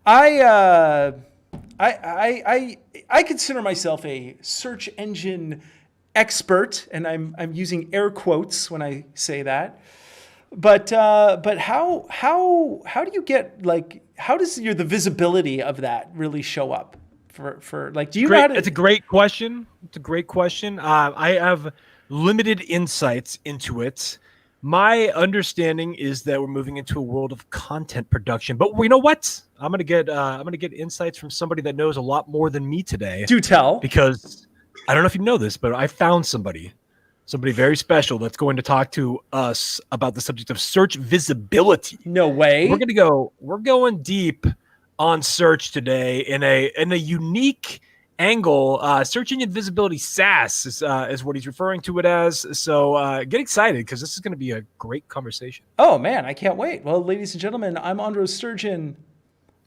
I I consider myself a search engine expert, and I'm using air quotes when I say that. But how do you get like how does the visibility of that really show up for like do you know how Great. to? It's a great question. It's a great question. I have limited insights into it. My understanding is that we're moving into a world of content production. But you know what? I'm gonna get insights from somebody that knows a lot more than me today, Do tell. because I don't know if you know this, but I found somebody very special that's going to talk to us about the subject of search visibility. No We're way. gonna go. We're going deep on search today in a unique angle. Search engine visibility SaaS is what he's referring to it as. So get excited because this is going to be a great conversation. Oh man, I can't wait. Well, ladies and gentlemen, I'm Andros Sturgeon,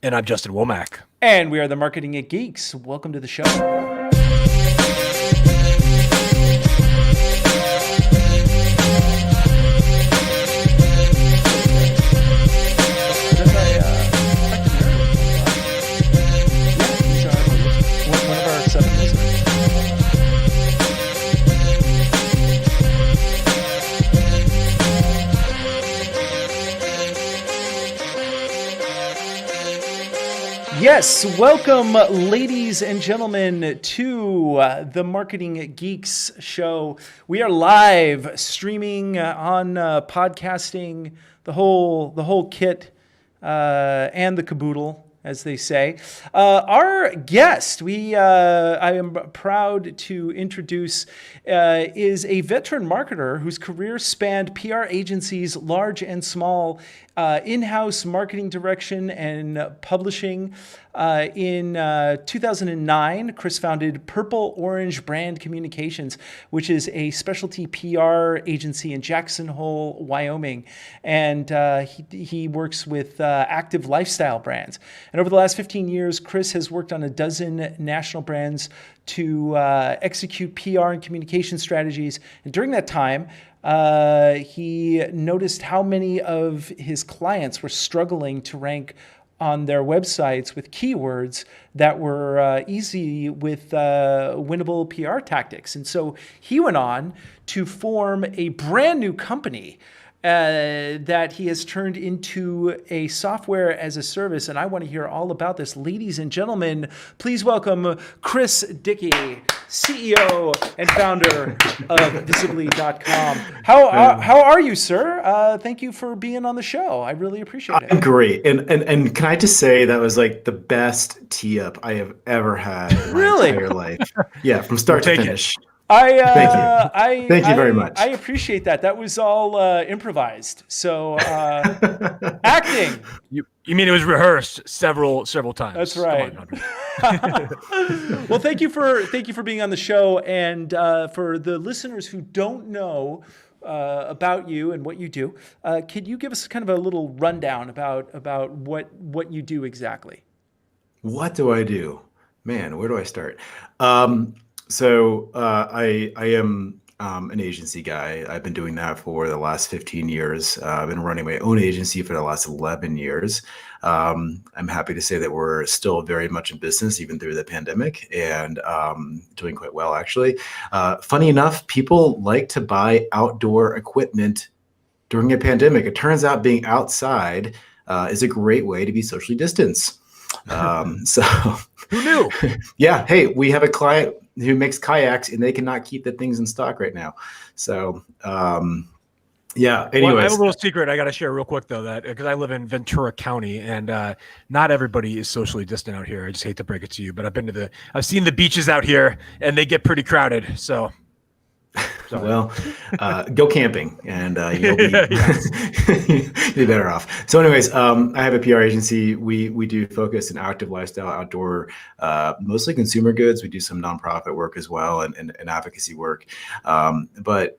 And I'm Justin Womack. and we are the Marketing at Geeks. Welcome to the show. Yes, welcome, ladies and gentlemen, to the Marketing Geeks show. We are live streaming on podcasting, the whole kit and the caboodle, as they say. Our guest, I am proud to introduce, is a veteran marketer whose career spanned PR agencies, large and small, in-house marketing direction and publishing. In 2009, Chris founded Purple Orange Brand Communications, which is a specialty PR agency in Jackson Hole, Wyoming. And he works with active lifestyle brands. And over the last 15 years, Chris has worked on a dozen national brands to execute PR and communication strategies. And during that time, he noticed how many of his clients were struggling to rank on their websites with keywords that were easy with winnable PR tactics. And so he went on to form a brand new company that he has turned into a software as a service. And I want to hear all about this. Ladies and gentlemen, please welcome Chris Dicky, CEO and founder of Visably.com. How are you, sir? Thank you for being on the show. I really appreciate it. I'm great. And can I just say that was like the best tee up I have ever had in my Really? entire life. Yeah, from start to finish. Thank you very much. I appreciate that. That was all improvised. So acting. You mean it was rehearsed several times? That's right. Well, thank you for being on the show, and for the listeners who don't know about you and what you do, could you give us kind of a little rundown about what you do exactly? What do I do? Man, where do I start? So I am an agency guy. I've been doing that for the last 15 years. I've been running my own agency for the last 11 years. I'm happy to say that we're still very much in business, even through the pandemic, and doing quite well, actually. Funny enough, people like to buy outdoor equipment during a pandemic. It turns out being outside is a great way to be socially distanced. So Who knew? Yeah. Hey, we have a client who makes kayaks and they cannot keep the things in stock right now. So, yeah. Anyways, Well, I have a little secret I got to share real quick though, that because I live in Ventura County and not everybody is socially distant out here. I just hate to break it to you, but I've seen the beaches out here and they get pretty crowded. So. Well, go camping and you'll be, you'll be better off. So anyways, I have a PR agency. We do focus in active lifestyle, outdoor, mostly consumer goods. We do some nonprofit work as well and advocacy work. But,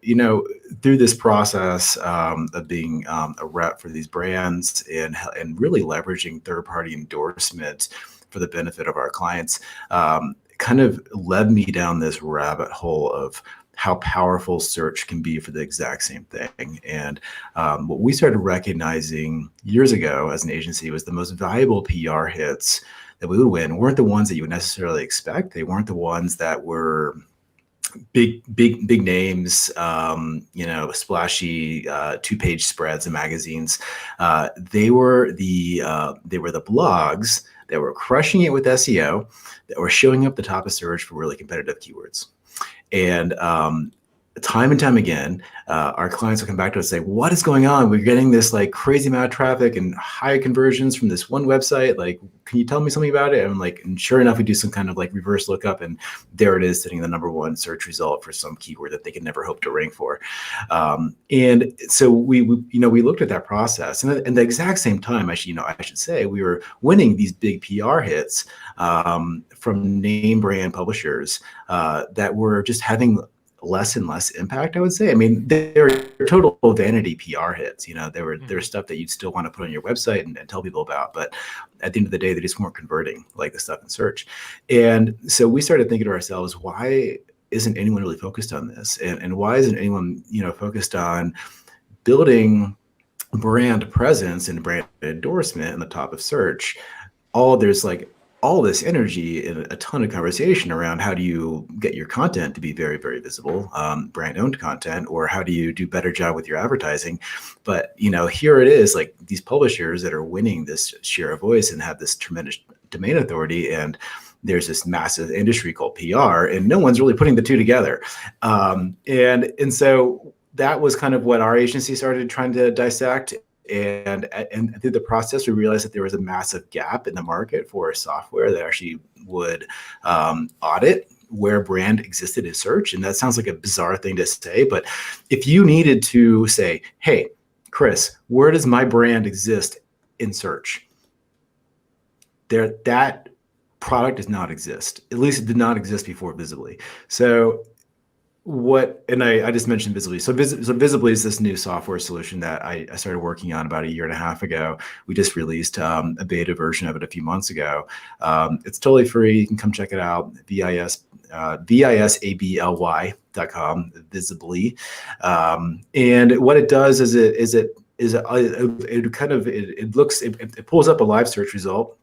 through this process of being a rep for these brands and really leveraging third-party endorsement for the benefit of our clients, kind of led me down this rabbit hole of how powerful search can be for the exact same thing. And what we started recognizing years ago as an agency was the most valuable PR hits that we would win weren't the ones that you would necessarily expect. They weren't the ones that were big names, splashy 2-page spreads in magazines. They were the blogs that were crushing it with SEO, that were showing up the top of search for really competitive keywords. And time and time again, our clients will come back to us and say, what is going on? We're getting this like crazy amount of traffic and high conversions from this one website. Like, can you tell me something about it? And I'm like, and sure enough, we do some kind of like reverse lookup, and there it is, sitting the #1 search result for some keyword that they could never hope to rank for. And so we looked at that process, and at the exact same time, I should say, we were winning these big PR hits from name brand publishers that were just having less and less impact, I would say. I mean, they're total vanity PR hits. They're stuff that you'd still want to put on your website and tell people about. But at the end of the day, they just weren't converting like the stuff in search. And so we started thinking to ourselves, why isn't anyone really focused on this? And why isn't anyone, focused on building brand presence and brand endorsement in the top of search? There's like all this energy and a ton of conversation around how do you get your content to be very, very visible, brand owned content, or how do you do a better job with your advertising? But, here it is, like these publishers that are winning this share of voice and have this tremendous domain authority, and there's this massive industry called PR, and no one's really putting the two together. And so that was kind of what our agency started trying to dissect. And through the process, we realized that there was a massive gap in the market for software that actually would audit where brand existed in search. And that sounds like a bizarre thing to say, but if you needed to say, hey, Chris, where does my brand exist in search? That product does not exist. At least it did not exist before Visably. So I just mentioned Visably. So Visably is this new software solution that I started working on about 1.5 years ago. We just released a beta version of it a few months ago. It's totally free. You can come check it out. Visably.com, Visably. And what it does is it pulls up a live search result.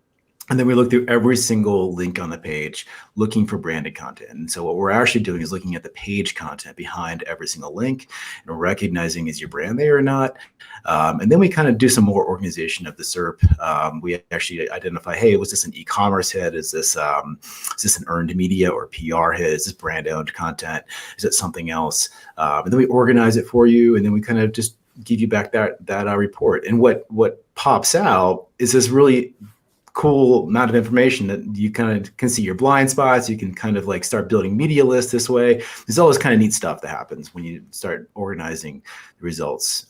And then we look through every single link on the page, looking for branded content. And so what we're actually doing is looking at the page content behind every single link and recognizing, is your brand there or not? And then we kind of do some more organization of the SERP. We actually identify, hey, was this an e-commerce hit? Is this an earned media or PR hit? Is this brand owned content? Is it something else? And then we organize it for you. And then we kind of just give you back that report. And what pops out is this really cool amount of information that you kind of can see your blind spots. You can kind of like start building media lists this way. There's all this kind of neat stuff that happens when you start organizing the results.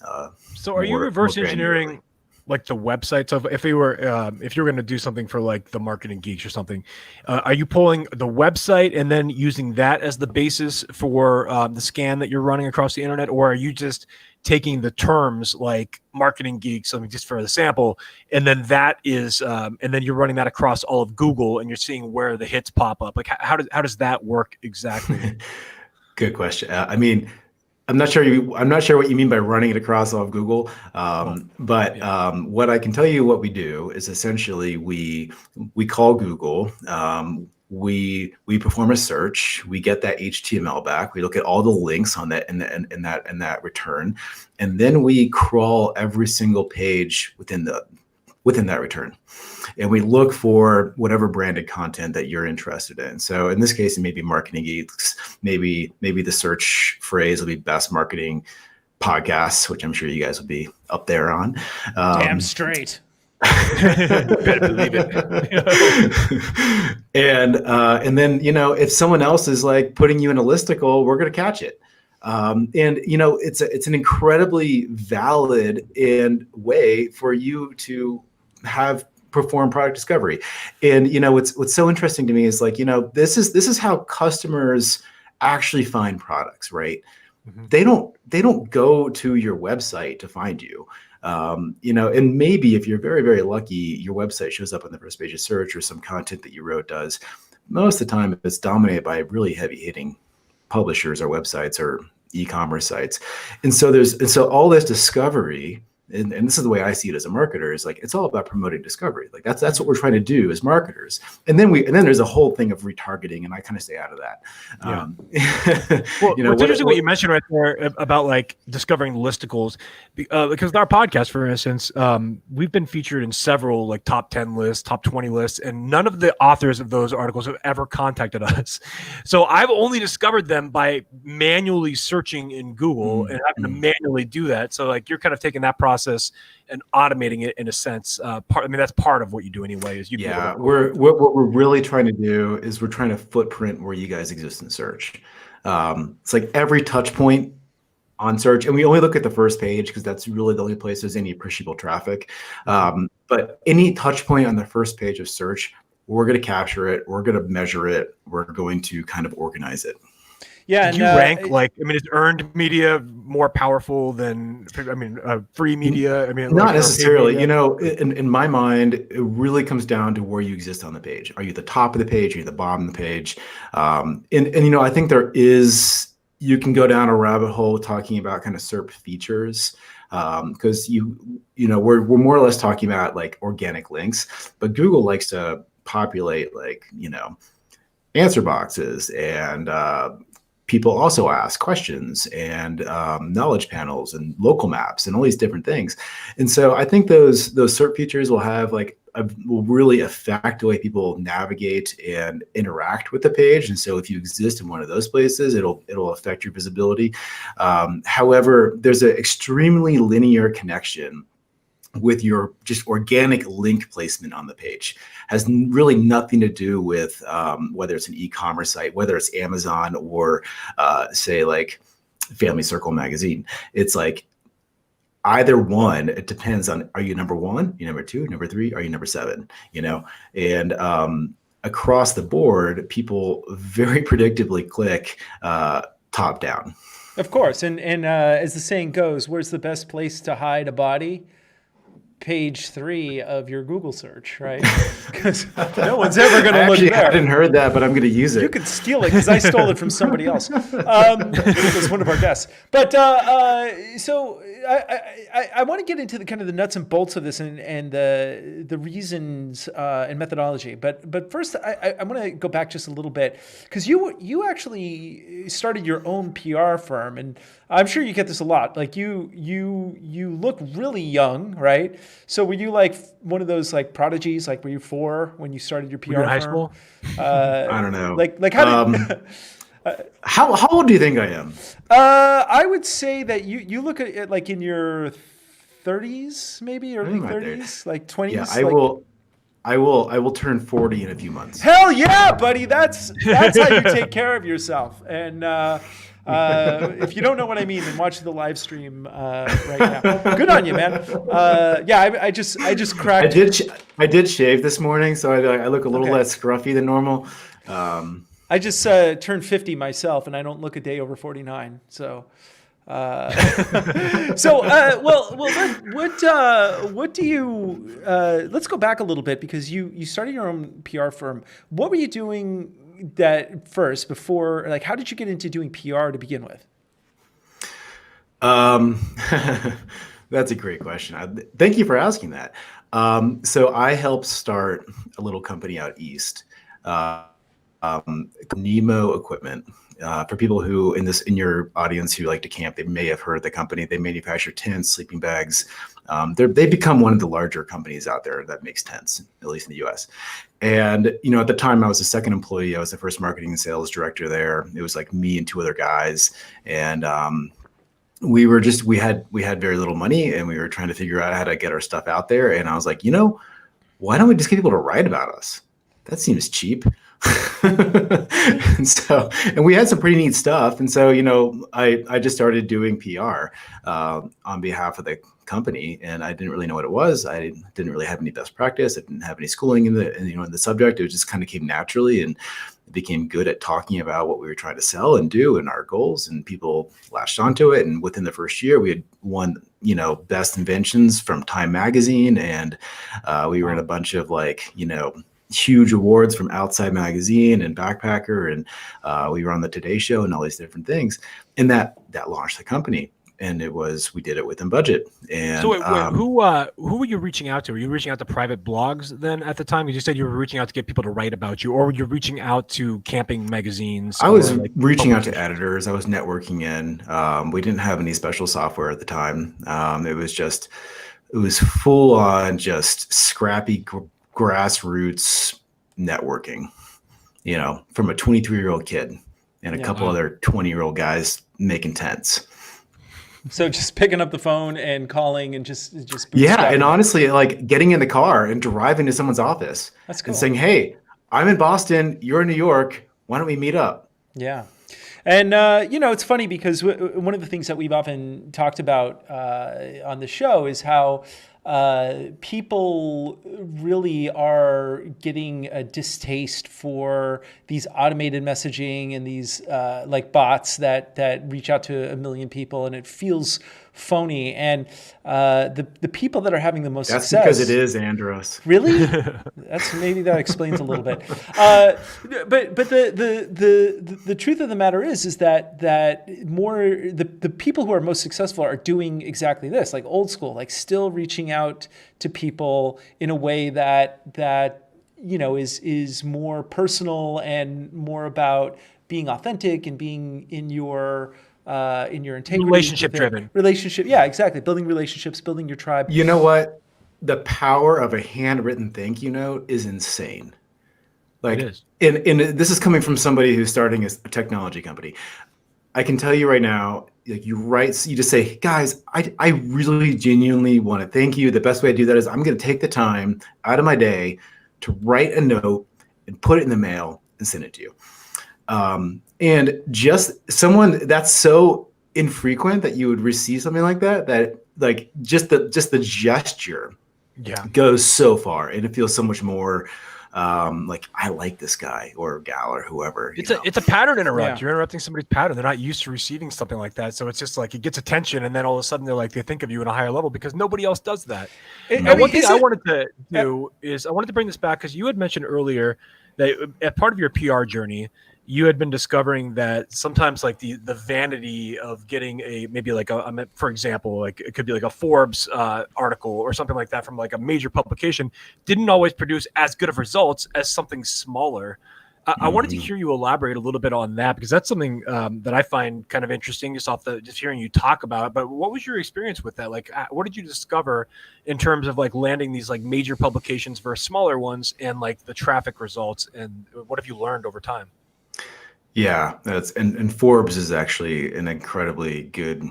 So are you reverse engineering like the website? So if you were going to do something for like the Marketing Geeks or something, are you pulling the website and then using that as the basis for the scan that you're running across the internet? Or are you just taking the terms like Marketing Geeks, I mean, just for the sample, and then that is, and then you're running that across all of Google, and you're seeing where the hits pop up? Like, how does that work exactly? Good question. I mean, I'm not sure what you mean by running it across all of Google, but what I can tell you what we do is essentially we call Google. We perform a search. We get that HTML back. We look at all the links on that in that return, and then we crawl every single page within that return, and we look for whatever branded content that you're interested in. So in this case, it may be Marketing Geeks. Maybe the search phrase will be best marketing podcasts, which I'm sure you guys will be up there on. Damn straight. Better believe it. And then, if someone else is like putting you in a listicle, we're going to catch it. And it's an incredibly valid way for you to perform product discovery. And what's so interesting to me is like, this is how customers actually find products, right? Mm-hmm. They don't go to your website to find you. And maybe if you're very, very lucky, your website shows up on the first page of search, or some content that you wrote does. Most of the time, it's dominated by really heavy hitting publishers or websites or e-commerce sites. And so all this discovery, and this is the way I see it as a marketer, is like, it's all about promoting discovery. Like that's what we're trying to do as marketers. And then there's a whole thing of retargeting, and I kind of stay out of that. Well, it's interesting what you mentioned right there about like discovering listicles, because with our podcast, for instance, we've been featured in several like top 10 lists, top 20 lists, and none of the authors of those articles have ever contacted us. So I've only discovered them by manually searching in Google and having to manually do that. So like you're kind of taking that process and automating it in a sense. That's part of what you do anyway. Is what we're really trying to do is we're trying to footprint where you guys exist in search. It's like every touch point on search, and we only look at the first page because that's really the only place there's any appreciable traffic. But any touch point on the first page of search, we're going to capture it, we're going to measure it, we're going to kind of organize it. Yeah, do you rank is earned media more powerful than free media? Not necessarily. In my mind, it really comes down to where you exist on the page. Are you at the top of the page? Are you at the bottom of the page? And I think you can go down a rabbit hole talking about kind of SERP features, because we're more or less talking about like organic links, but Google likes to populate answer boxes, and people also ask questions, and knowledge panels and local maps and all these different things. And so I think those SERP features will really affect the way people navigate and interact with the page. And so if you exist in one of those places, it'll affect your visibility. However, there's an extremely linear connection with your just organic link placement on the page. Has really nothing to do with whether it's an e-commerce site, whether it's Amazon or say like Family Circle magazine. It's like either one. It depends on, are you number one, you number two, number three, are you number seven, and across the board, people very predictably click top down. Of course. And as the saying goes, where's the best place to hide a body? Page 3 of your Google search, right? Because no one's ever going to look there. I hadn't heard that, but I'm going to use it. You can steal it because I stole it from somebody else. It was one of our guests. But so I want to get into the kind of the nuts and bolts of this and the reasons and methodology. But first, I want to go back just a little bit, because you actually started your own PR firm, and I'm sure you get this a lot. Like you look really young, right? So were you like one of those like prodigies? Like were you 4 when you started your PR firm? High school? I don't know. Like how did how old do you think I am? I would say that you look at it like in your 30s, maybe early 30s, like 20s. Yeah, I will turn 40 in a few months. Hell yeah, buddy! That's how you take care of yourself. And if you don't know what I mean, then watch the live stream right now. Good on you, man. I just cracked. I did shave this morning, so I look a little less scruffy than normal. I just turned 50 myself, and I don't look a day over 49. So. What do you? Let's go back a little bit, because you started your own PR firm. What were you doing that first before? Like, how did you get into doing PR to begin with? That's a great question. Thank you for asking that. So I helped start a little company out east, Nemo Equipment. For people who in your audience who like to camp, they may have heard of the company. They manufacture tents, sleeping bags. They've become one of the larger companies out there that makes tents, at least in the US. And, at the time I was the second employee. I was the first marketing and sales director there. It was like me and 2 other guys. And we had very little money, and we were trying to figure out how to get our stuff out there. And I was like, why don't we just get people to write about us? That seems cheap. and we had some pretty neat stuff. And so, I just started doing PR on behalf of the company, and I didn't really know what it was. I didn't really have any best practice. I didn't have any schooling in the subject. It just kind of came naturally, and became good at talking about what we were trying to sell and do and our goals, and people latched onto it. And within the first year, we had won, best inventions from Time magazine, and we were in a bunch of huge awards from Outside Magazine and Backpacker, and we were on the Today Show and all these different things, and that launched the company. And we did it within budget. And so who were you reaching out to? Were you reaching out to private blogs then at the time? You said you were reaching out to get people to write about you, or were you reaching out to camping magazines? I was reaching out to editors. I was networking in. We didn't have any special software at the time. It was full on just scrappy grassroots networking, from a 23-year-old kid and a couple other 20-year-old guys making tents. So just picking up the phone and calling and just yeah, and honestly, like getting in the car and driving to someone's office. That's cool. And saying, "Hey, I'm in Boston. You're in New York. Why don't we meet up?" Yeah. And, it's funny because one of the things that we've often talked about on the show is how people really are getting a distaste for these automated messaging and these like bots that reach out to 1 million people, and it feels phony. And the people that are having the most success. That's because it is, Andros. Really? Maybe that explains a little bit. But the truth of the matter is that more the people who are most successful are doing exactly this, like old school, like still reaching out to people in a way that is more personal and more about being authentic and being in your integrity. Relationship driven. Yeah, exactly. Building relationships, building your tribe. You know what? The power of a handwritten thank you note is insane. Like, it is. And this is coming from somebody who's starting a technology company. I can tell you right now, like you just say, guys, I really genuinely want to thank you. The best way to do that is I'm going to take the time out of my day to write a note and put it in the mail and send it to you. And just someone that's so infrequent that you would receive something like that like just the gesture goes so far, and it feels so much more like I like this guy or gal or whoever. It's a pattern interrupt. You're interrupting somebody's pattern. They're not used to receiving something like that. So it's just like it gets attention, and then all of a sudden they think of you at a higher level because nobody else does that. One thing I wanted to do is I wanted to bring this back because you had mentioned earlier that as part of your PR journey, you had been discovering that sometimes like the vanity of getting for example, like it could be like a Forbes article or something like that from like a major publication didn't always produce as good of results as something smaller. I wanted to hear you elaborate a little bit on that because that's something that I find kind of interesting just hearing you talk about it. But what was your experience with that? Like, what did you discover in terms of like landing these like major publications versus smaller ones and like the traffic results, and what have you learned over time? Yeah, and Forbes is actually an incredibly good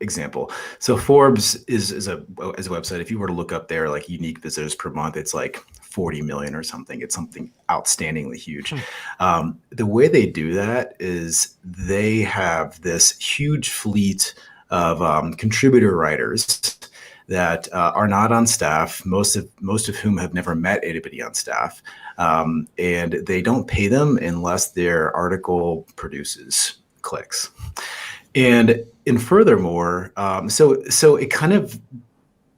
example. So Forbes is a website. If you were to look up there, like unique visitors per month, it's like 40 million or something. It's something outstandingly huge. The way they do that is they have this huge fleet of contributor writers that are not on staff, most of whom have never met anybody on staff. And they don't pay them unless their article produces clicks. And furthermore, so it kind of,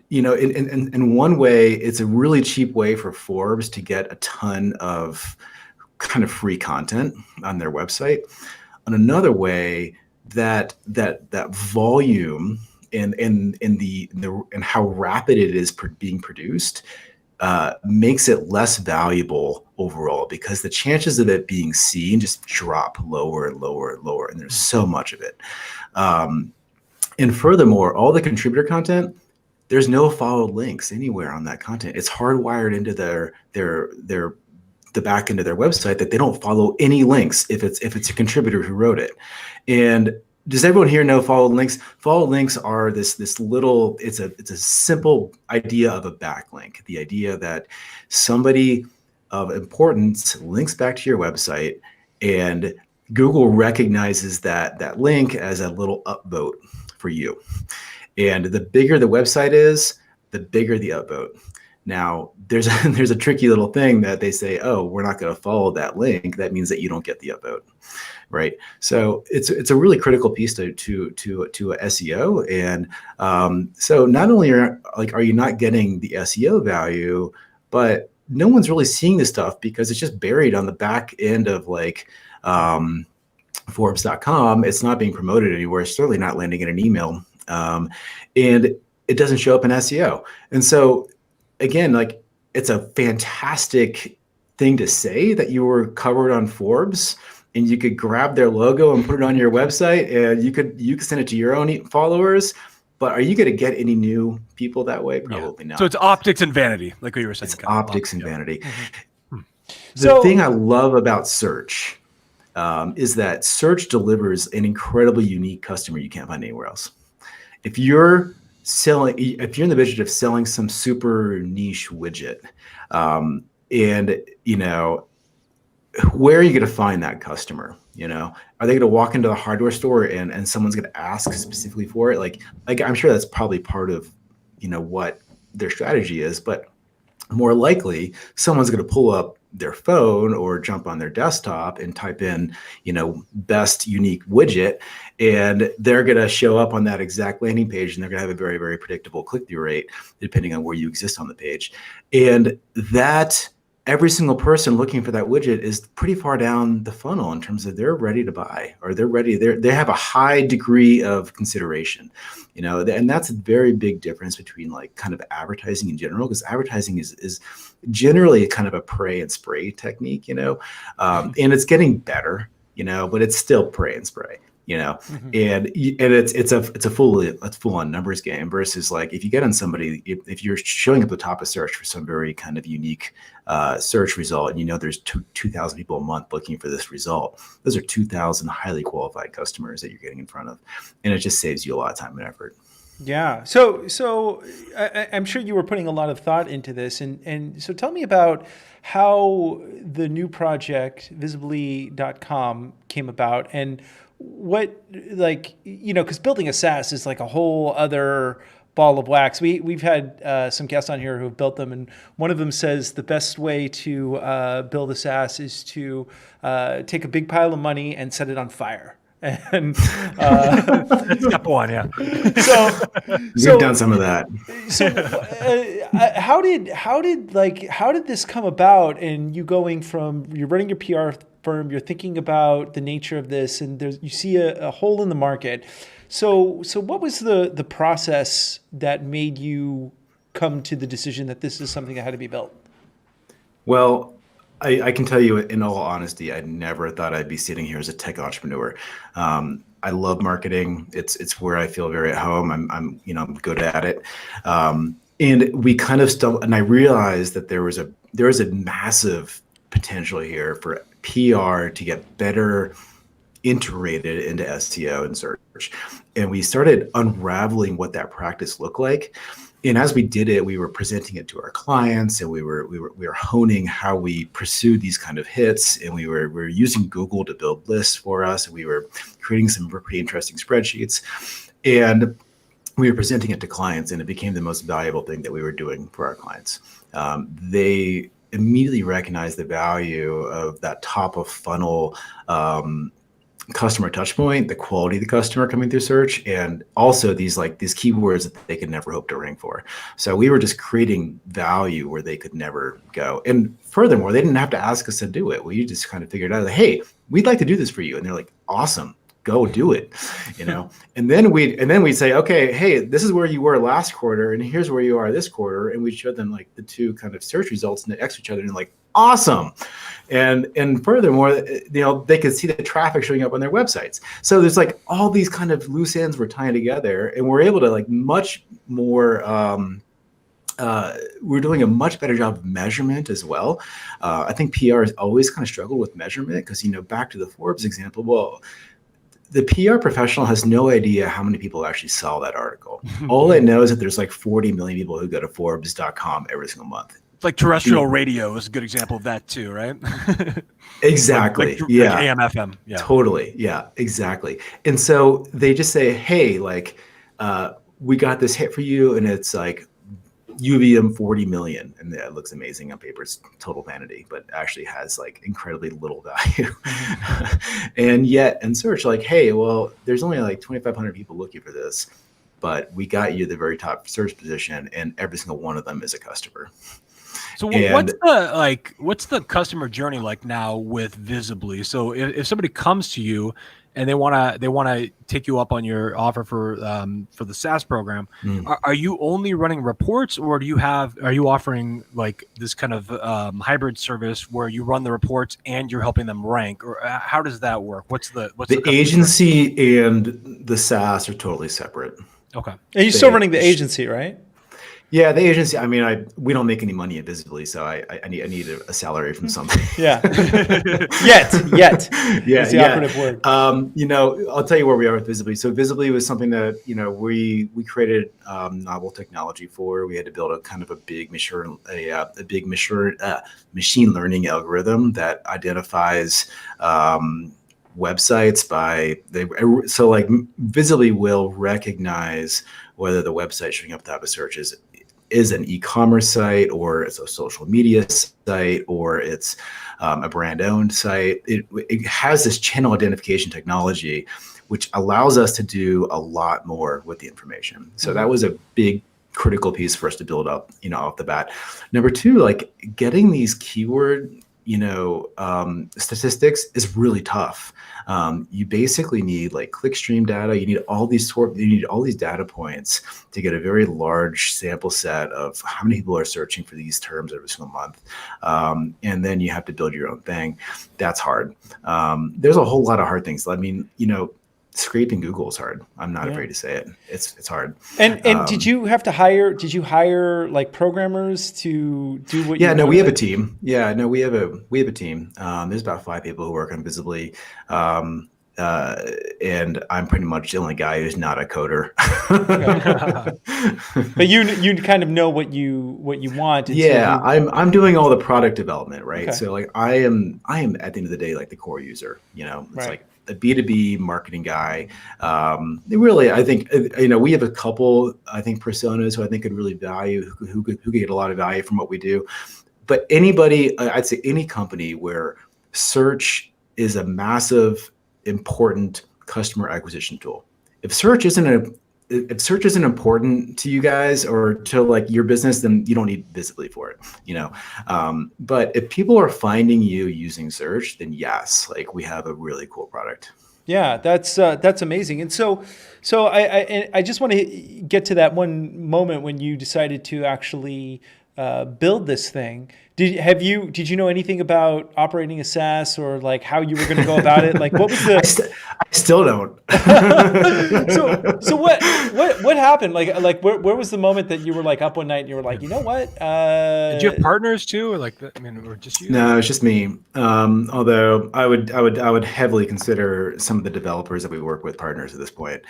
in one way, it's a really cheap way for Forbes to get a ton of kind of free content on their website. On another way, that volume and how rapid it is being produced makes it less valuable overall because the chances of it being seen just drop lower and lower and lower, and there's so much of it. And furthermore, all the contributor content, there's no followed links anywhere on that content. It's hardwired into the back end of their website that they don't follow any links if it's a contributor who wrote it. And does everyone here know followed links? Followed links are this little, it's a simple idea of a backlink. The idea that somebody of importance links back to your website and Google recognizes that link as a little upvote for you. And the bigger the website is, the bigger the upvote. Now, there's a tricky little thing that they say, oh, we're not going to follow that link. That means that you don't get the upvote, right? So it's a really critical piece to SEO. And so not only are you not getting the SEO value, but no one's really seeing this stuff because it's just buried on the back end of like Forbes.com. It's not being promoted anywhere. It's certainly not landing in an email. And it doesn't show up in SEO. And so again, like it's a fantastic thing to say that you were covered on Forbes and you could grab their logo and put it on your website and you could send it to your own followers. But are you going to get any new people that way? Probably not. So it's optics and vanity, like what you were saying. It's optics and vanity. Mm-hmm. The thing I love about search is that search delivers an incredibly unique customer you can't find anywhere else. If you're in the business of selling some super niche widget, and where are you going to find that customer? Are they going to walk into the hardware store and someone's going to ask specifically for it? Like I'm sure that's probably part of, what their strategy is, but more likely someone's going to pull up their phone or jump on their desktop and type in, best unique widget, and they're going to show up on that exact landing page and they're going to have a very, very predictable click-through rate depending on where you exist on the page. And that every single person looking for that widget is pretty far down the funnel in terms of they're ready to buy, or they have a high degree of consideration, and that's a very big difference between like kind of advertising in general, because advertising is generally kind of a pray and spray technique, and it's getting better, but it's still pray and spray. Mm-hmm. And it's a full on numbers game versus like if you get on somebody, if you're showing up at the top of search for some very kind of unique search result, and there's 2,000 people a month looking for this result, those are 2,000 highly qualified customers that you're getting in front of, and it just saves you a lot of time and effort. Yeah. So I'm sure you were putting a lot of thought into this, and so tell me about how the new project Visably.com came about, and what, like, because building a SaaS is like a whole other ball of wax. We've had some guests on here who have built them, and one of them says the best way to build a SaaS is to take a big pile of money and set it on fire. And step one, yeah. We've done some of that. So how did this come about? And you going from, you're running your PR firm, you're thinking about the nature of this, and you see a hole in the market. So what was the process that made you come to the decision that this is something that had to be built? Well, I can tell you in all honesty, I never thought I'd be sitting here as a tech entrepreneur. I love marketing. It's where I feel very at home. I'm good at it. And we kind of stumbled, and I realized that there was a massive potential here for PR to get better integrated into SEO and search. And we started unraveling what that practice looked like. And as we did it, we were presenting it to our clients, and we were honing how we pursued these kind of hits, and we were using Google to build lists for us. And we were creating some pretty interesting spreadsheets, and we were presenting it to clients, and it became the most valuable thing that we were doing for our clients. They immediately recognized the value of that top of funnel customer touch point, the quality of the customer coming through search, and also these keywords that they could never hope to rank for. So we were just creating value where they could never go. And furthermore, they didn't have to ask us to do it. We just kind of figured out, hey, we'd like to do this for you. And they're like, awesome, go do it. And then we'd say, okay, hey, this is where you were last quarter, and here's where you are this quarter. And we showed them like the two kind of search results next to each other, and like, awesome. And furthermore, they could see the traffic showing up on their websites. So there's like all these kind of loose ends we're tying together, and we're able to like much more, we're doing a much better job of measurement as well. I think PR has always kind of struggled with measurement because, back to the Forbes example, well, the PR professional has no idea how many people actually saw that article. All they know is that there's like 40 million people who go to Forbes.com every single month. Like terrestrial radio is a good example of that too, right? Exactly. Like AM, FM. Yeah. Totally. Yeah, exactly. And so they just say, hey, like, we got this hit for you, and it's like UVM 40 million. And it looks amazing on paper. It's total vanity, but actually has like incredibly little value. And yet in search, like, hey, well, there's only like 2,500 people looking for this, but we got you the very top search position, and every single one of them is a customer. So And what's the customer journey like now with Visably? So if somebody comes to you and they wanna take you up on your offer for the SaaS program, are you only running reports, or are you offering like this kind of hybrid service where you run the reports and you're helping them rank, or how does that work? What's the agency and the SaaS are totally separate. Okay. And you're still running the agency, right? Yeah, the agency. I mean, we don't make any money at Visably, so I need a salary from something. Yeah. yet. Yeah, is the operative word. I'll tell you where we are with Visably. So Visably was something that we created novel technology for. We had to build a kind of a big machine learning algorithm that identifies websites so like Visably will recognize whether the website showing up top of search is an e-commerce site, or it's a social media site, or it's a brand-owned site. It has this channel identification technology, which allows us to do a lot more with the information. So that was a big critical piece for us to build up, off the bat. Number two, like getting these keyword statistics is really tough. You basically need like clickstream data. You need all these data points to get a very large sample set of how many people are searching for these terms every single month. And then you have to build your own thing. That's hard. There's a whole lot of hard things. I mean, scraping Google is hard. I'm not afraid to say it. It's hard. And did you hire like programmers to do what? Yeah, no, we have a team. Yeah, no, we have a team. There's about 5 people who work on Visably. And I'm pretty much the only guy who's not a coder. But you kind of know what you want. Yeah, I'm doing all the product development, right? Okay. So like I am at the end of the day like the core user. It's like a B2B marketing guy. Really, I think we have a couple personas who I think could really value who could get a lot of value from what we do. But I'd say any company where search is a massive, important customer acquisition tool. If search isn't important to you guys or to like your business, then you don't need Visably for it, but if people are finding you using search, then yes, like we have a really cool product. Yeah, that's amazing. And so I just want to get to that one moment when you decided to actually build this thing. Did you know anything about operating a SaaS or like how you were going to go about it? Like what was the? I still don't. So what happened? Like where was the moment that you were like up one night and you were like, you know what? Did you have partners too, or or just you? No, it's just me. Although I would heavily consider some of the developers that we work with partners at this point.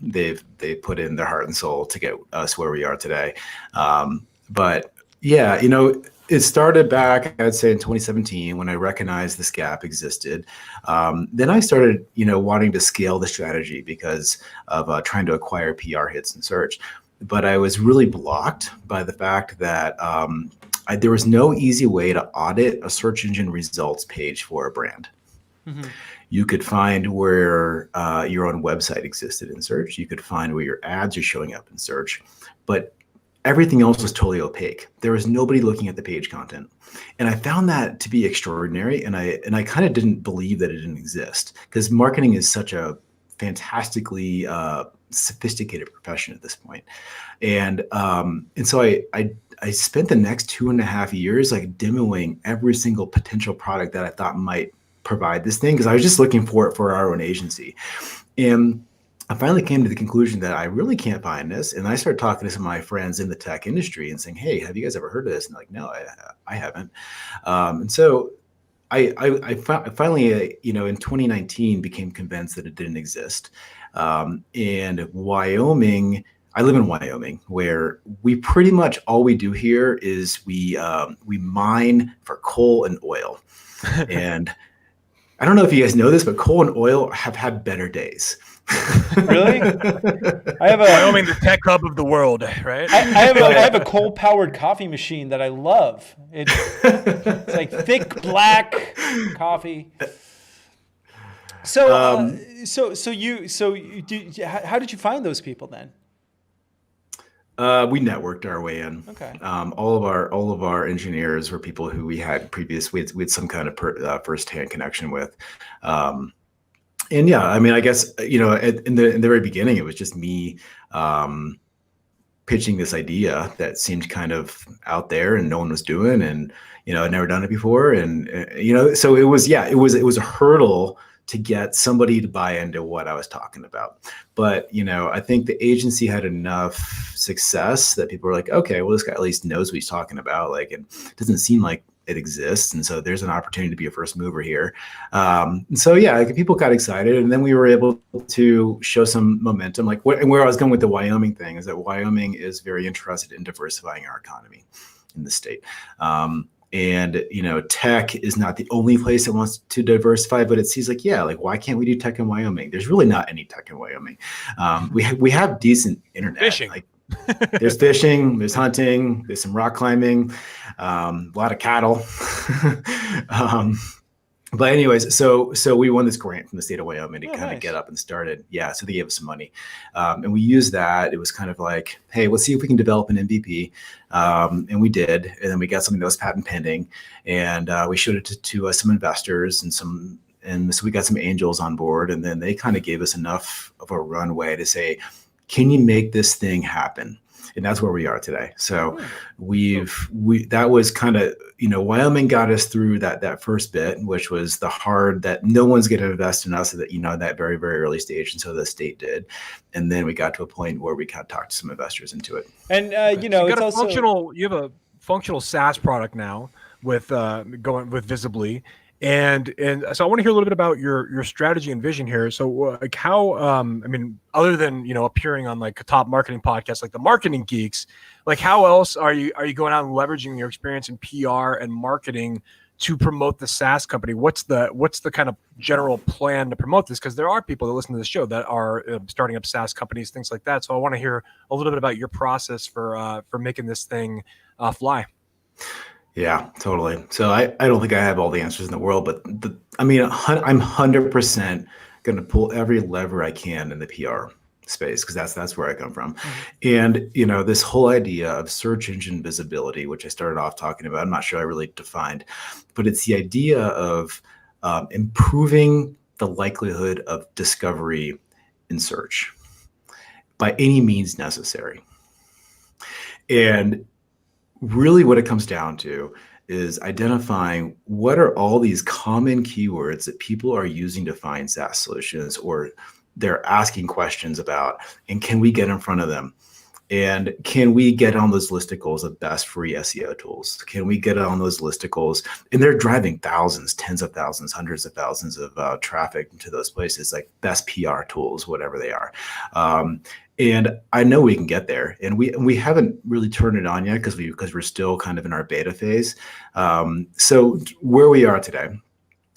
They've put in their heart and soul to get us where we are today. But yeah, it started back, I'd say in 2017 when I recognized this gap existed. Then I started, wanting to scale the strategy because of trying to acquire PR hits in search. But I was really blocked by the fact that there was no easy way to audit a search engine results page for a brand. Mm-hmm. You could find where your own website existed in search. You could find where your ads are showing up in search. But everything else was totally opaque. There was nobody looking at the page content. And I found that to be extraordinary. And I kind of didn't believe that it didn't exist because marketing is such a fantastically sophisticated profession at this point. And so I spent the next 2.5 years like demoing every single potential product that I thought might provide this thing because I was just looking for it for our own agency. And I finally came to the conclusion that I really can't find this. And I started talking to some of my friends in the tech industry and saying, hey, have you guys ever heard of this? And they're like, no, I haven't. And so I finally, in 2019 became convinced that it didn't exist. And Wyoming, I live in Wyoming, where we pretty much all we do here is we mine for coal and oil. And I don't know if you guys know this, but coal and oil have had better days. Really? I have Wyoming, the tech hub of the world, right? I have a coal-powered coffee machine that I love. It's like thick black coffee. So, how did you find those people then? We networked our way in. Okay. All of our engineers were people who we had some kind of firsthand connection with. And yeah, I mean, I guess, in the very beginning, it was just me pitching this idea that seemed kind of out there and no one was doing, and I'd never done it before, and so it was a hurdle to get somebody to buy into what I was talking about. But I think the agency had enough success that people were like, okay, well, this guy at least knows what he's talking about. Like, it doesn't seem like it exists, and so there's an opportunity to be a first mover here. And so yeah, people got excited, and then we were able to show some momentum. Like, where I was going with the Wyoming thing is that Wyoming is very interested in diversifying our economy in the state. And tech is not the only place that wants to diversify, but it seems like, why can't we do tech in Wyoming? There's really not any tech in Wyoming. We have decent internet. Fishing. Like, there's fishing, there's hunting, there's some rock climbing, a lot of cattle. But anyways, so we won this grant from the state of Wyoming to kind of get up and started. Yeah, so they gave us some money, and we used that. It was kind of like, hey, let's see if we can develop an MVP, and we did. And then we got something that was patent pending, and we showed it to some investors and so we got some angels on board, and then they kind of gave us enough of a runway to say, can you make this thing happen? And that's where we are today. So that was kind of, Wyoming got us through that first bit, which was the hard that no one's going to invest in us at that very, very early stage. And so the state did. And then we got to a point where we kind of talked to some investors into it. And, you have a functional SaaS product now with going with Visably. And so I want to hear a little bit about your strategy and vision here. So like how, other than, appearing on like a top marketing podcast, like the Marketing Geeks, like how else are you going out and leveraging your experience in PR and marketing to promote the SaaS company? What's the kind of general plan to promote this? Because there are people that listen to the show that are starting up SaaS companies, things like that. So I want to hear a little bit about your process for making this thing fly. Yeah, totally. So I don't think I have all the answers in the world, but I'm 100% going to pull every lever I can in the PR space, because that's where I come from. And this whole idea of search engine visibility, which I started off talking about, I'm not sure I really defined, but it's the idea of improving the likelihood of discovery in search by any means necessary. And really what it comes down to is identifying what are all these common keywords that people are using to find SaaS solutions, or they're asking questions about, and can we get in front of them? And can we get on those listicles of best free SEO tools? Can we get on those listicles? And they're driving thousands, tens of thousands, hundreds of thousands of traffic to those places, like best PR tools, whatever they are. And I know we can get there, and we haven't really turned it on yet because we're still kind of in our beta phase. So where we are today,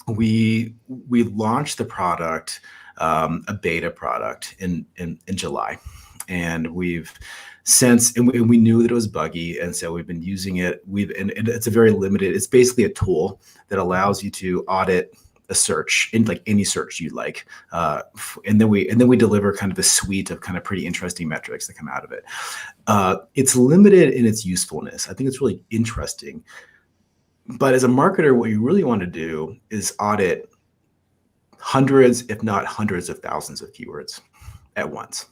we launched the product, a beta product in July, and we've since, and we knew that it was buggy, and so we've been using it. And it's a very limited. It's basically a tool that allows you to audit a search in like any search you like, and then we deliver kind of a suite of kind of pretty interesting metrics that come out of it. It's limited in its usefulness. I think it's really interesting, but as a marketer, what you really want to do is audit hundreds, if not hundreds of thousands of keywords at once.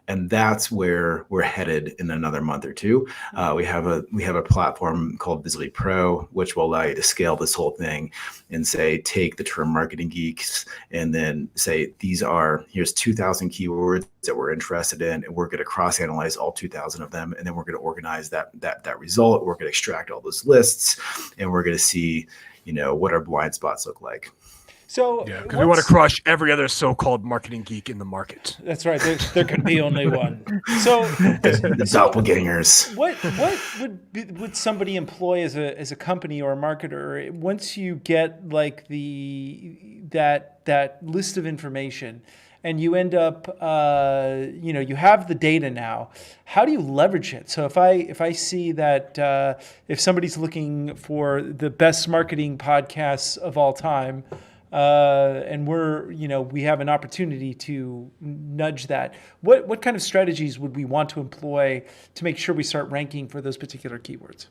And that's where we're headed in another month or two. We have a platform called Visably Pro, which will allow you to scale this whole thing and say, take the term Marketing Geeks and then say, here's 2,000 keywords that we're interested in, and we're going to cross-analyze all 2,000 of them, and then we're going to organize that result. We're going to extract all those lists, and we're going to see, what our blind spots look like. So because we want to crush every other so-called marketing geek in the market. That's right. There can be only one. So the doppelgangers. What would somebody employ as a company or a marketer once you get like that list of information, and you end up you have the data now? How do you leverage it? So if I see that if somebody's looking for the best marketing podcasts of all time, and we have an opportunity to nudge that. What kind of strategies would we want to employ to make sure we start ranking for those particular keywords?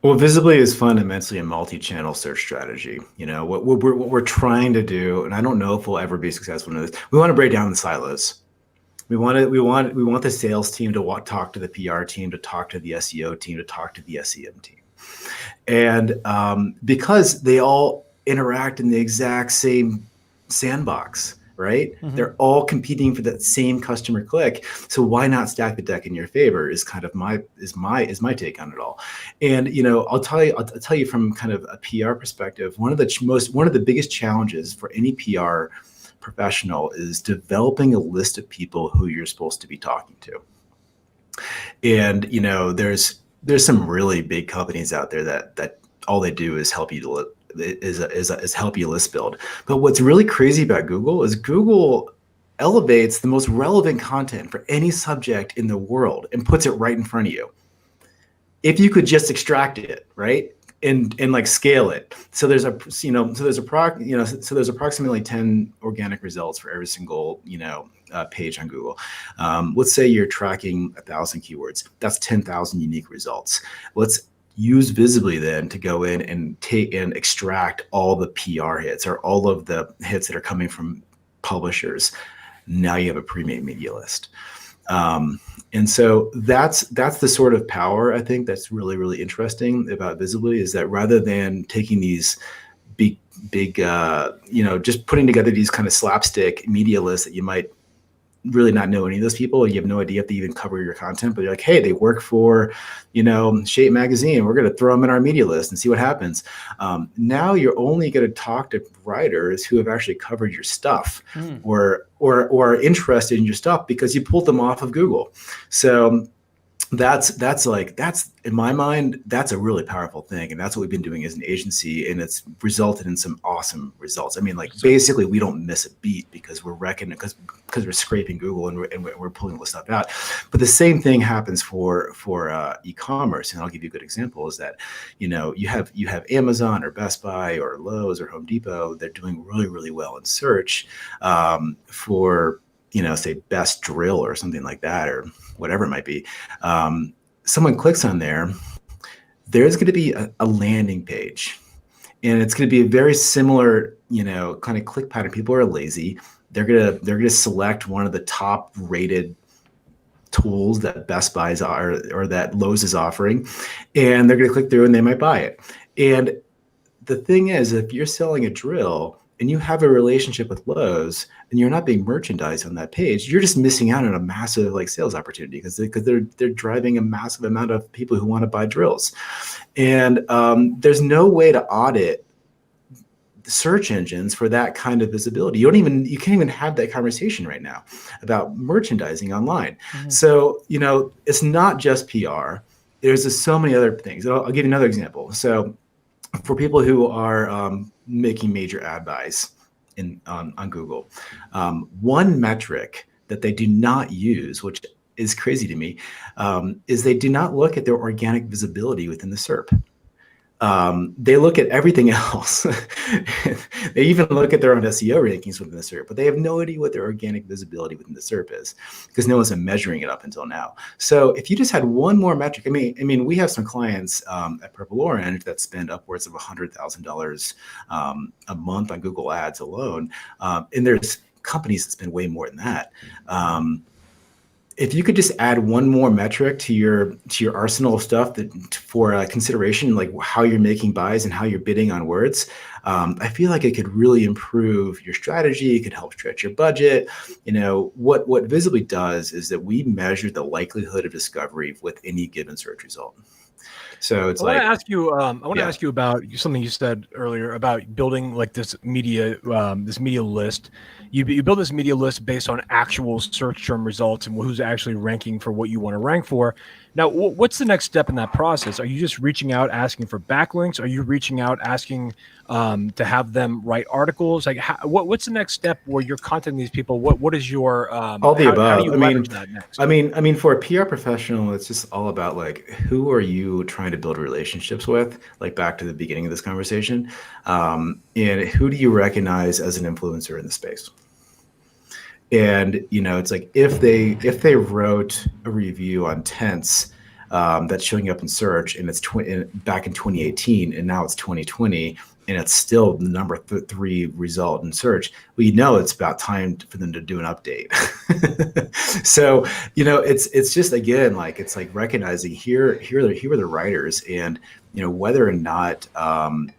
Well, Visably is fundamentally a multi-channel search strategy. What we're trying to do, and I don't know if we'll ever be successful in this. We want to break down the silos. We want the sales team to talk to the PR team, to talk to the SEO team, to talk to the SEM team, and because they all interact in the exact same sandbox, right? Mm-hmm. They're all competing for that same customer click. So why not stack the deck in your favor? Is kind of my take on it all. And I'll tell you from kind of a PR perspective, one of the biggest challenges for any PR professional is developing a list of people who you're supposed to be talking to. And there's some really big companies out there that all they do is help you to help you list build. But what's really crazy about Google is Google elevates the most relevant content for any subject in the world and puts it right in front of you. If you could just extract it, right? And like scale it. So there's approximately 10 organic results for every single, page on Google. Let's say you're tracking 1,000 keywords. That's 10,000 unique results. Let's use Visably then to go in and take and extract all the PR hits or all of the hits that are coming from publishers. Now you have a pre-made media list. And so that's the sort of power I think that's really, really interesting about Visably, is that rather than taking these big, just putting together these kind of slapstick media lists that you might really not know any of those people, you have no idea if they even cover your content, but you're like, hey, they work for, Shape Magazine. We're going to throw them in our media list and see what happens. Now you're only going to talk to writers who have actually covered your stuff or are interested in your stuff because you pulled them off of Google. So that's in my mind, that's a really powerful thing. And that's what we've been doing as an agency. And it's resulted in some awesome results. I mean, basically we don't miss a beat because we're because we're scraping Google and we're pulling all this stuff out. But the same thing happens for e-commerce. And I'll give you a good example is that, you have Amazon or Best Buy or Lowe's or Home Depot. They're doing really, really well in search for, say best drill or something like that, or whatever it might be. Someone clicks on there's going to be a landing page, and it's going to be a very similar, kind of click pattern. People are lazy. They're going to select one of the top rated tools that Best Buy's are, or that Lowe's is offering, and they're going to click through and they might buy it. And the thing is, if you're selling a drill and you have a relationship with Lowe's and you're not being merchandised on that page, you're just missing out on a massive sales opportunity because they're driving a massive amount of people who want to buy drills. And there's no way to audit search engines for that kind of visibility. You can't even have that conversation right now about merchandising online. Mm-hmm. So, it's not just PR. There's so many other things. And I'll give you another example. So for people who are making major ad buys on Google, one metric that they do not use, which is crazy to me, is they do not look at their organic visibility within the SERP. They look at everything else. They even look at their own SEO rankings within the SERP, but they have no idea what their organic visibility within the SERP is because no one's been measuring it up until now. So if you just had one more metric, I mean, we have some clients at Purple Orange that spend upwards of $100,000 a month on Google Ads alone, and there's companies that spend way more than that. If you could just add one more metric to your arsenal of stuff that for consideration, like how you're making buys and how you're bidding on words, I feel like it could really improve your strategy. It could help stretch your budget. What Visably does is that we measure the likelihood of discovery with any given search result. So it's I want to ask you about something you said earlier about building this media list. You build this media list based on actual search term results and who's actually ranking for what you want to rank for. Now, what's the next step in that process? Are you just reaching out, asking for backlinks? Are you reaching out, asking to have them write articles? Like, what's the next step where you're contacting these people? What is your all the above? how do you leverage that next? I mean, for a PR professional, it's just all about like, who are you trying to build relationships with? Like back to the beginning of this conversation, and who do you recognize as an influencer in the space? And it's like if they wrote a review on tents that's showing up in search, and it's back in 2018, and now it's 2020, and it's still the number 3 result in search, well, it's about time for them to do an update. So it's just, again, like, it's like recognizing here are the writers, and whether or not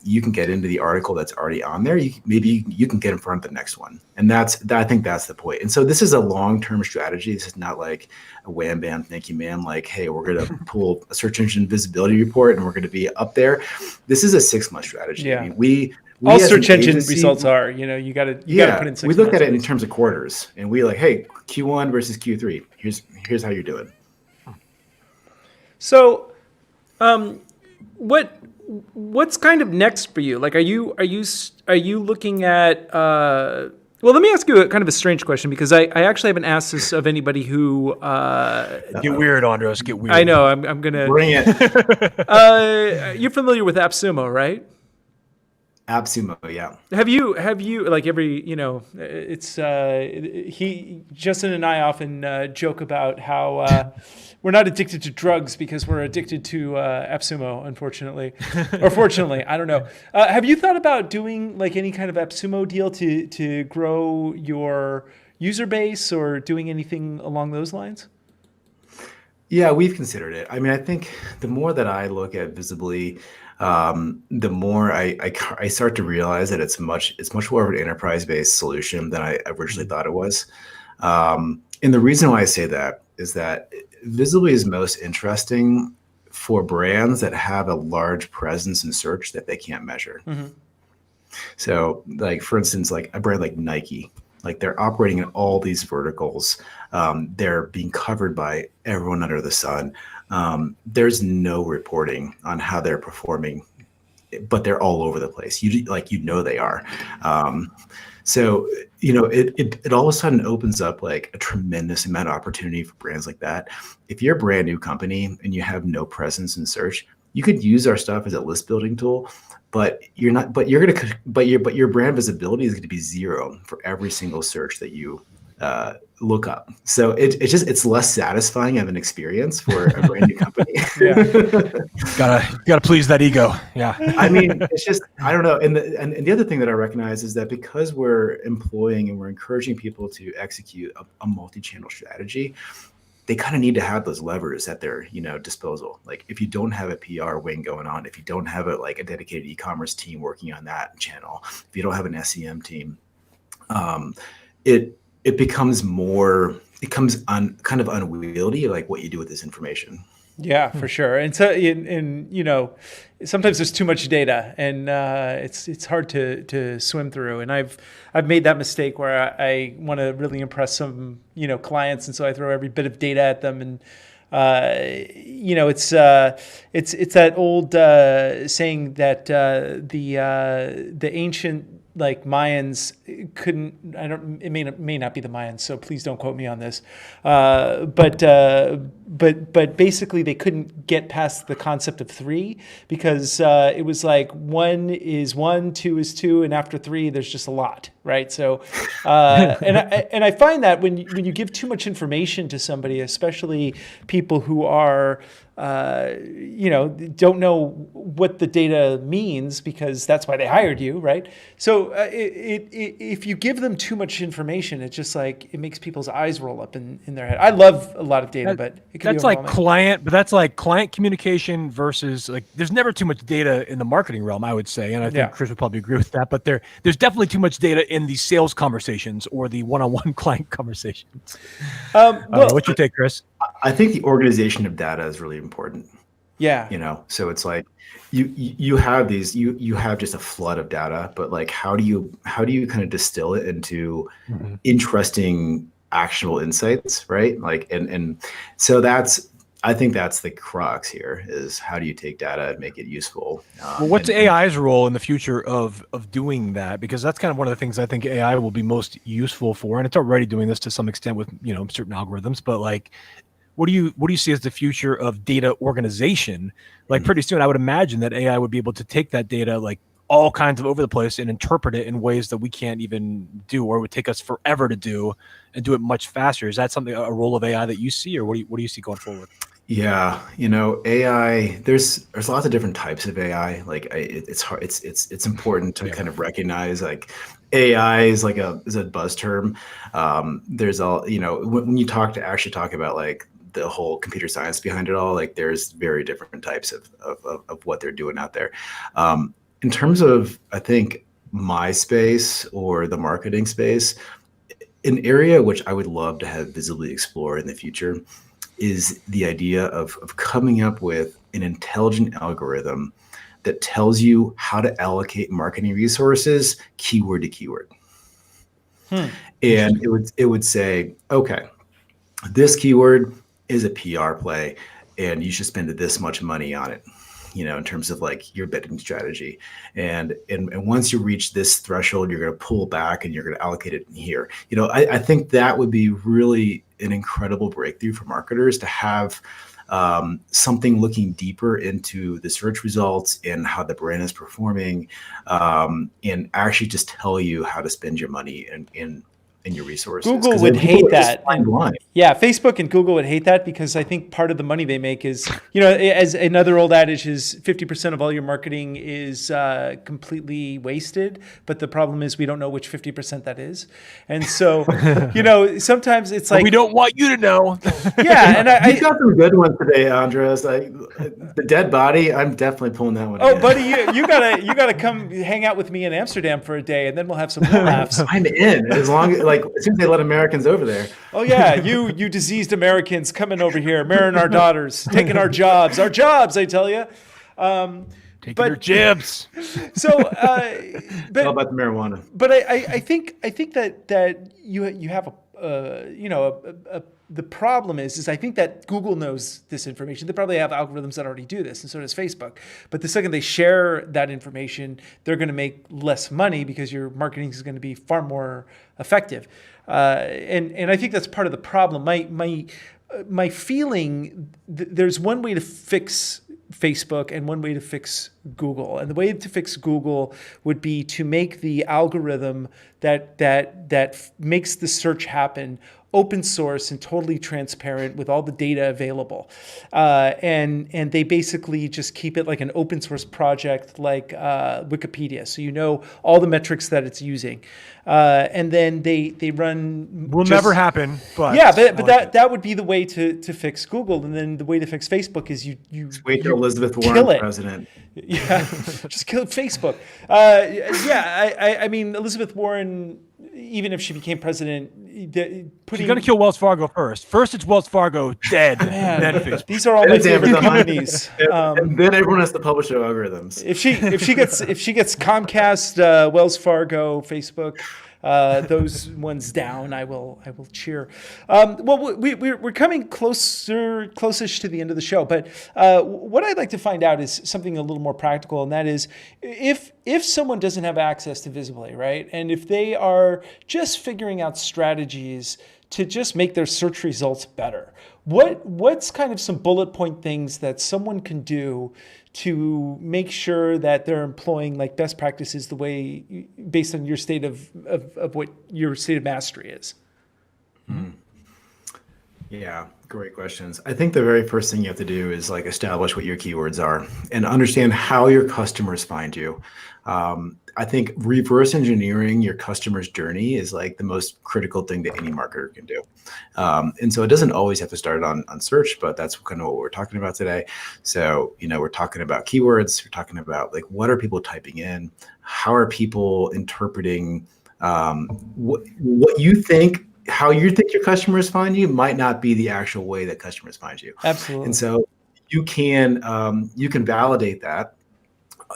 you can get into the article that's already on there, maybe you can get in front of the next one. And I think that's the point. And so this is a long-term strategy. This is not like a wham bam, thank you, ma'am. Like, hey, we're going to pull a search engine visibility report and we're going to be up there. This is a 6-month strategy. Yeah. I mean, we all search engine results are, you got to put in 6 months. We look at it in terms of quarters, and we like, hey, Q1 versus Q3. Here's how you're doing. So, what's kind of next for you? Like, are you looking at? Well, let me ask you a kind of a strange question, because I actually haven't asked this of anybody who. Get weird, Andros. Get weird. I know. I'm gonna bring it. You're familiar with Appsumo, right? Appsumo, yeah. Have you like every, it's Justin and I often joke about how we're not addicted to drugs because we're addicted to Appsumo, unfortunately, or fortunately, I don't know. Have you thought about doing like any kind of Appsumo deal to grow your user base, or doing anything along those lines? Yeah, we've considered it. I mean, I think the more that I look at Visably, the more I start to realize that it's much more of an enterprise-based solution than I originally thought it was. And the reason why I say that is that Visably is most interesting for brands that have a large presence in search that they can't measure. Mm-hmm. So, like, for instance, like a brand like Nike, like they're operating in all these verticals. They're being covered by everyone under the sun. There's no reporting on how they're performing, but they're all over the place. They are. So it all of a sudden opens up like a tremendous amount of opportunity for brands like that. If you're a brand new company and you have no presence in search, you could use our stuff as a list building tool, but your brand visibility is going to be 0 for every single search that you look up. So it's less satisfying of an experience for a brand new company. Gotta please that ego. Yeah. I mean, it's just, I don't know. And the other thing that I recognize is that because we're employing and we're encouraging people to execute a multi-channel strategy, they kind of need to have those levers at their disposal. Like, if you don't have a PR wing going on, if you don't have a dedicated e-commerce team working on that channel, if you don't have an SEM team, it becomes kind of unwieldy, like what you do with this information. Yeah, for sure. And so, sometimes there's too much data, and it's hard to swim through. And I've made that mistake where I want to really impress some clients, and so I throw every bit of data at them. And it's that old saying that the ancient Mayans couldn't. It may not be the Mayans, so please don't quote me on this. But basically they couldn't get past the concept of 3, because it was like 1 is 1, 2 is 2, and after 3 there's just a lot, right? So and I find that when you give too much information to somebody, especially people who are don't know what the data means, because that's why they hired you, right? So if you give them too much information, it's just like it makes people's eyes roll up in their head. I love a lot of data, but it can be overwhelming. That's like client communication versus there's never too much data in the marketing realm, I would say, and I think Chris would probably agree with that. But there's definitely too much data in the sales conversations or the one-on-one client conversations. What's your take, Chris? I think the organization of data is really important. Yeah. So it's like you have you have just a flood of data, but like how do you kind of distill it into interesting actionable insights, right? Like and so that's I think that's the crux here, is how do you take data and make it useful? Well, what's AI's role in the future of doing that? Because that's kind of one of the things I think AI will be most useful for, and it's already doing this to some extent with certain algorithms. But like, what do you see as the future of data organization? Like pretty soon, I would imagine that AI would be able to take that data like all kinds of over the place and interpret it in ways that we can't even do, or it would take us forever to do, and do it much faster. Is that something, a role of AI that you see, or what do you see going forward? Yeah, AI. There's lots of different types of AI. Like it's hard. It's important to kind of recognize like AI is like is a buzz term. There's all when you talk about like the whole computer science behind it all. Like there's very different types of what they're doing out there. In terms of, I think, my space or the marketing space, an area which I would love to have Visably explore in the future is the idea of coming up with an intelligent algorithm that tells you how to allocate marketing resources keyword to keyword. And it would say, okay, this keyword is a PR play and you should spend this much money on it, in terms of like your bidding strategy. And once you reach this threshold, you're going to pull back and you're going to allocate it here. I think that would be really an incredible breakthrough for marketers to have something looking deeper into the search results and how the brand is performing, and actually just tell you how to spend your money in your resources. Google would hate that. Yeah, Facebook and Google would hate that, because I think part of the money they make is, as another old adage is 50% of all your marketing is completely wasted. But the problem is we don't know which 50% that is. And so, sometimes it's like, we don't want you to know. Yeah. And you got some good ones today, Andres. Like the dead body, I'm definitely pulling that one. Oh, buddy, you gotta come hang out with me in Amsterdam for a day, and then we'll have some more laughs. I'm in, as long as as soon as they let Americans over there. Oh yeah, you diseased Americans coming over here, marrying our daughters, taking our jobs, I tell you. Taking their jibs. So, it's all about the marijuana. But I think that you have the problem is I think that Google knows this information. They probably have algorithms that already do this, and so does Facebook. But the second they share that information, they're going to make less money because your marketing is going to be far more effective. And I think that's part of the problem. My feeling, there's one way to fix Facebook and one way to fix Google. And the way to fix Google would be to make the algorithm that makes the search happen open source and totally transparent with all the data available. And they basically just keep it like an open source project like Wikipedia. So all the metrics that it's using. And then they run... Will never happen, but... Yeah, but that would be the way to fix Google. And then the way to fix Facebook is you wait till Elizabeth Warren president. Yeah, just kill Facebook. I mean, Elizabeth Warren, even if she became president, she's going to kill Wells Fargo first. First, it's Wells Fargo dead. Then Facebook. These are all my favorite companies. And then everyone has to publish their algorithms. If she gets Comcast, Wells Fargo, Facebook, those ones down, I will cheer. Well, we're coming close-ish to the end of the show, but what I'd like to find out is something a little more practical, and that is if someone doesn't have access to Visably, right, and if they are just figuring out strategies to just make their search results better, what's kind of some bullet point things that someone can do to make sure that they're employing like best practices the way based on your state of what your state of mastery is? Yeah, great questions. I think the very first thing you have to do is like establish what your keywords are and understand how your customers find you. I think reverse engineering your customer's journey is like the most critical thing that any marketer can do. And so it doesn't always have to start on search, but that's kind of what we're talking about today. So, we're talking about keywords. We're talking about like, what are people typing in? How are people interpreting what you think? How you think your customers find you might not be the actual way that customers find you. Absolutely. And so you can validate that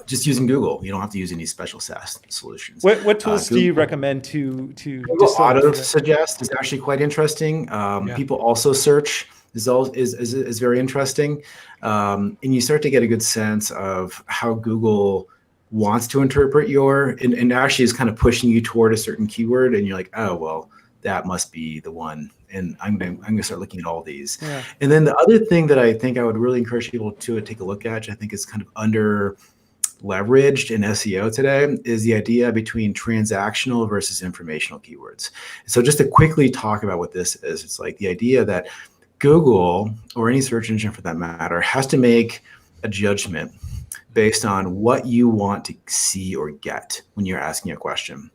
just using Google. You don't have to use any special SaaS solutions. What tools do you recommend to Google Auto Suggest is actually quite interesting. People also search. is very interesting. And you start to get a good sense of how Google wants to interpret and actually is kind of pushing you toward a certain keyword, and you're like, oh, well, that must be the one. And I'm gonna start looking at all these. Yeah. And then the other thing that I think I would really encourage people to take a look at, which I think is kind of under leveraged in SEO today, is the idea between transactional versus informational keywords. So just to quickly talk about what this is, it's like the idea that Google, or any search engine for that matter, has to make a judgment based on what you want to see or get when you're asking a question.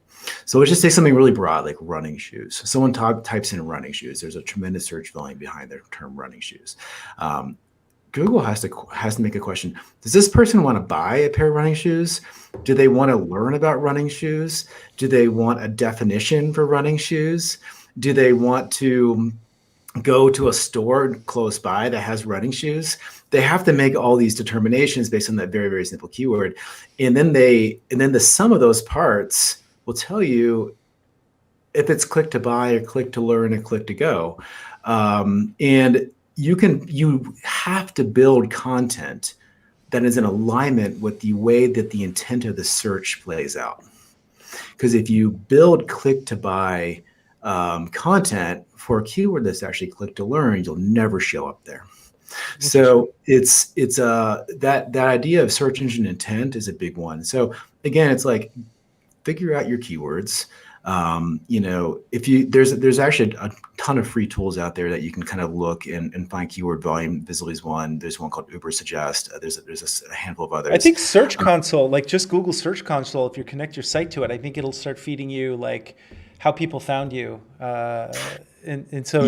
So let's just say something really broad, like running shoes. Someone types in running shoes. There's a tremendous search volume behind the term running shoes. Google has to make a question. Does this person want to buy a pair of running shoes? Do they want to learn about running shoes? Do they want a definition for running shoes? Do they want to go to a store close by that has running shoes? They have to make all these determinations based on that very, very simple keyword. And then the sum of those parts will tell you if it's click to buy or click to learn or click to go. And you have to build content that is in alignment with the way that the intent of the search plays out. Because if you build click to buy content for a keyword that's actually click to learn, you'll never show up there. So it's that idea of search engine intent is a big one. So again, it's like, figure out your keywords. There's actually a ton of free tools out there that you can kind of look and find keyword volume. Visably is one. There's one called Uber Suggest. There's a handful of others. I think Search Console, like just Google Search Console, if you connect your site to it, I think it'll start feeding you like how people found you. And so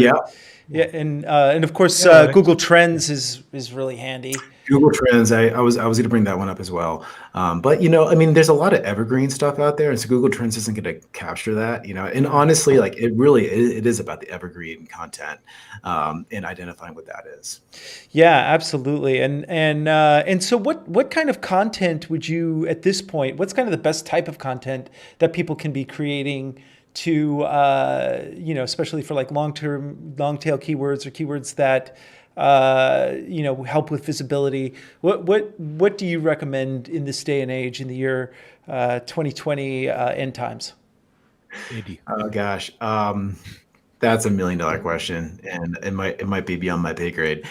and of course Google Trends is really handy. Google Trends, I was going to bring that one up as well. But there's a lot of evergreen stuff out there, and so Google Trends isn't going to capture that. And honestly, like it is about the evergreen content and identifying what that is. Yeah, absolutely. And so what kind of content would you, at this point, what's kind of the best type of content that people can be creating to especially for like long tail keywords or keywords that help with visibility? What do you recommend in this day and age, in the year 2020 end times? Oh gosh, that's $1 million question, and it might be beyond my pay grade.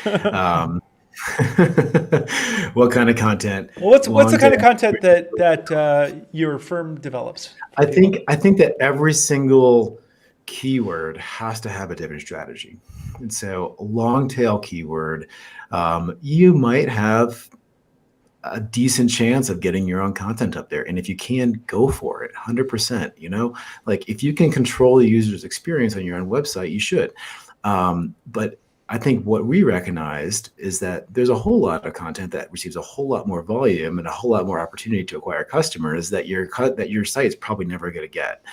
What kind of content? Well, what's the kind of content that your firm develops? I think that every single keyword has to have a different strategy. And so a long tail keyword, you might have a decent chance of getting your own content up there. And if you can, go for it 100%, like if you can control the user's experience on your own website, you should. But I think what we recognized is that there's a whole lot of content that receives a whole lot more volume and a whole lot more opportunity to acquire customers that your site is probably never going to get.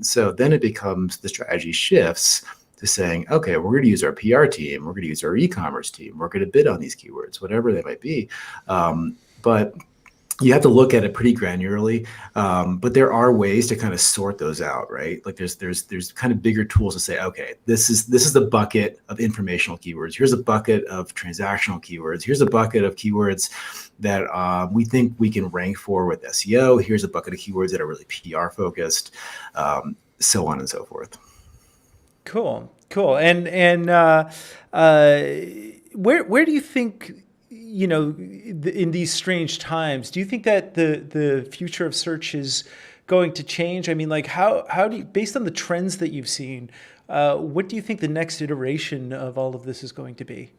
So then it becomes, the strategy shifts to saying, okay, we're going to use our PR team, we're going to use our e-commerce team, we're going to bid on these keywords, whatever they might be. But you have to look at it pretty granularly, but there are ways to kind of sort those out, right? Like there's kind of bigger tools to say, okay, this is the bucket of informational keywords. Here's a bucket of transactional keywords. Here's a bucket of keywords that we think we can rank for with SEO. Here's a bucket of keywords that are really PR focused, so on and so forth. Cool. And where do you think, in these strange times, do you think that the future of search is going to change? I mean, like how do you, based on the trends that you've seen, what do you think the next iteration of all of this is going to be?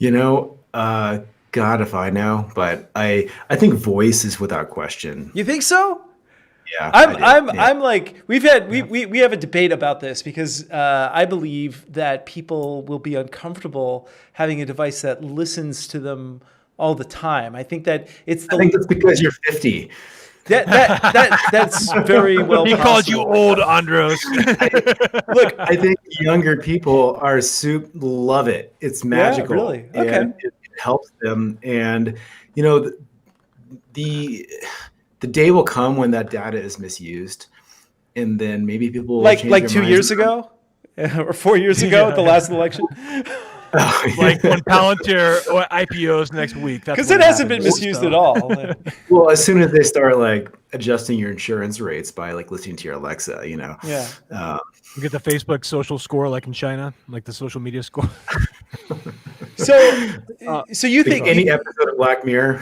God, if I know, but I think voice is without question. You think so? Yeah, I'm like, we have a debate about this because I believe that people will be uncomfortable having a device that listens to them all the time. I think that I think that's because you're 50. That's very well He possible. called you old, Andros. Look, I think younger people love it. It's magical. Yeah, really? Okay. And it helps them. And the day will come when that data is misused, and then maybe people will like change their 2 minds. years ago. or 4 years ago at the last election. Like when Palantir IPOs next week. Because it hasn't been misused at all. Well, as soon as they start like adjusting your insurance rates by like listening to your Alexa, you know. Yeah. You get the Facebook social score like in China, like the social media score. So you think any episode of Black Mirror?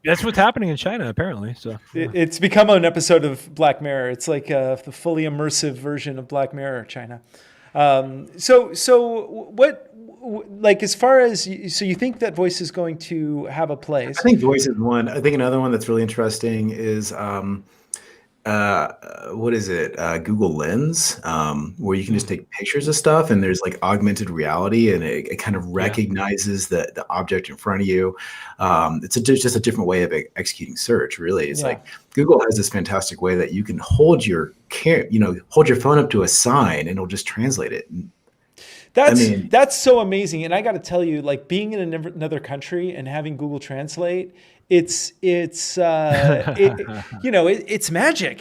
That's what's happening in China, apparently. So it's become an episode of Black Mirror. It's like the fully immersive version of Black Mirror, China. So what, like, as far as, so you think that voice is going to have a place? I think voice is one. I think another one that's really interesting is, what is it? Google Lens, where you can just take pictures of stuff and there's like augmented reality and it kind of recognizes the object in front of you. It's just a different way of executing search, really. It's like Google has this fantastic way that you can hold your phone up to a sign and it'll just translate it. That's so amazing. And I got to tell you, like, being in another country and having Google Translate, it's magic.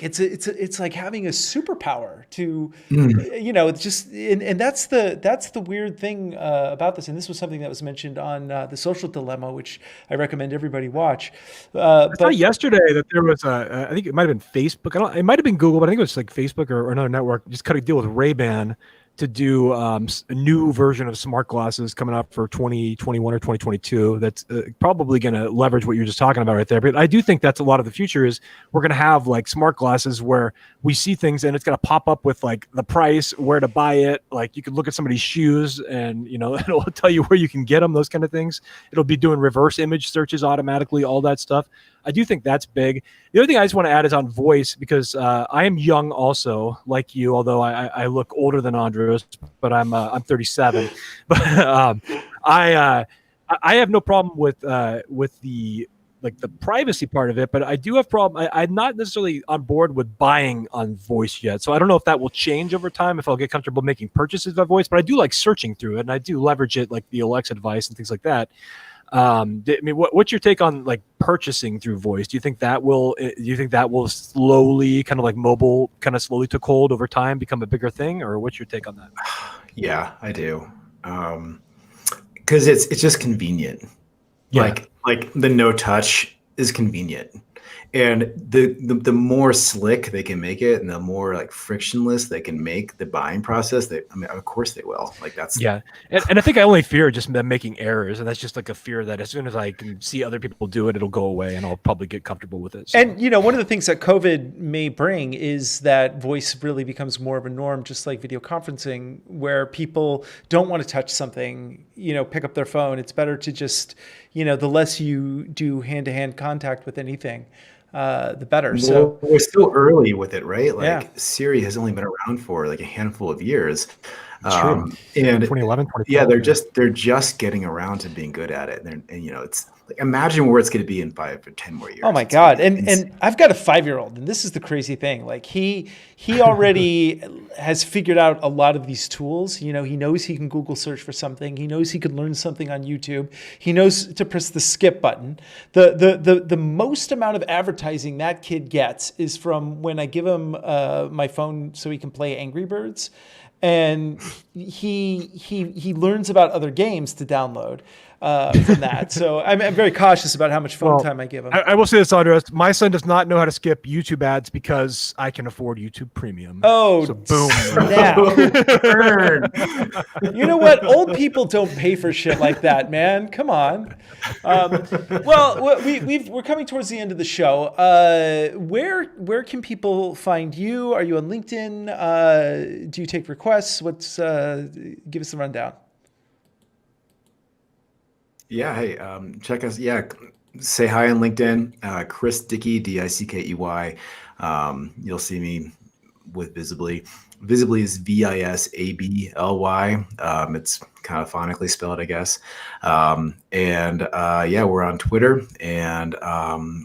It's like having a superpower to, it's just, and that's the weird thing about this. And this was something that was mentioned on The Social Dilemma, which I recommend everybody watch. I saw yesterday that there was I think it might have been Facebook. It might have been Google, but I think it was like Facebook or another network just cut a deal with Ray-Ban to do a new version of smart glasses coming up for 2021 or 2022. That's probably going to leverage what you're just talking about right there. But I do think that's a lot of the future is we're going to have like smart glasses where we see things and it's going to pop up with like the price, where to buy it. Like you could look at somebody's shoes and, it'll tell you where you can get them, those kind of things. It'll be doing reverse image searches automatically, all that stuff. I do think that's big. The other thing I just want to add is on voice, because I am young also, like you, although I look older than Andros, but I'm 37. But I have no problem with the privacy part of it, but I do have problem. I'm not necessarily on board with buying on voice yet. So I don't know if that will change over time, if I'll get comfortable making purchases by voice, but I do like searching through it, and I do leverage it like the Alexa device and things like that. What's your take on like purchasing through voice? Do you think that will slowly, kind of like mobile, kind of slowly took hold over time, become a bigger thing, or what's your take on that? Yeah, I do. Because it's just convenient. Yeah. Like the no touch is convenient. And the more slick they can make it and the more like frictionless they can make the buying process, of course they will. Like that's and I think I only fear just them making errors, and that's just like a fear that as soon as I can see other people do it, it'll go away and I'll probably get comfortable with it. So. And one of the things that COVID may bring is that voice really becomes more of a norm, just like video conferencing, where people don't want to touch something, pick up their phone. It's better to just, the less you do hand-to-hand contact with anything, the better. So we're still early with it, right? Like Siri has only been around for like a handful of years. True. And 2011, 2012. Yeah, they're just getting around to being good at it. And it's like, imagine where it's going to be in 5 or 10 more years. Oh my God. And I've got a 5-year-old, and this is the crazy thing. Like he already has figured out a lot of these tools. He knows he can Google search for something. He knows he could learn something on YouTube. He knows to press the skip button. The most amount of advertising that kid gets is from when I give him my phone so he can play Angry Birds. And he learns about other games to download from that. So I'm very cautious about how much phone time I give him. I will say this, Andres. My son does not know how to skip YouTube ads because I can afford YouTube Premium. Oh, so boom. Snap. You know what? Old people don't pay for shit like that, man. Come on. We're coming towards the end of the show. Where can people find you? Are you on LinkedIn? Do you take requests? Give us the rundown. Yeah, hey, check us. Yeah, say hi on LinkedIn. Chris Dicky, Dickey. You'll see me with Visably. Visably is Visably. It's kind of phonetically spelled, I guess. We're on Twitter, and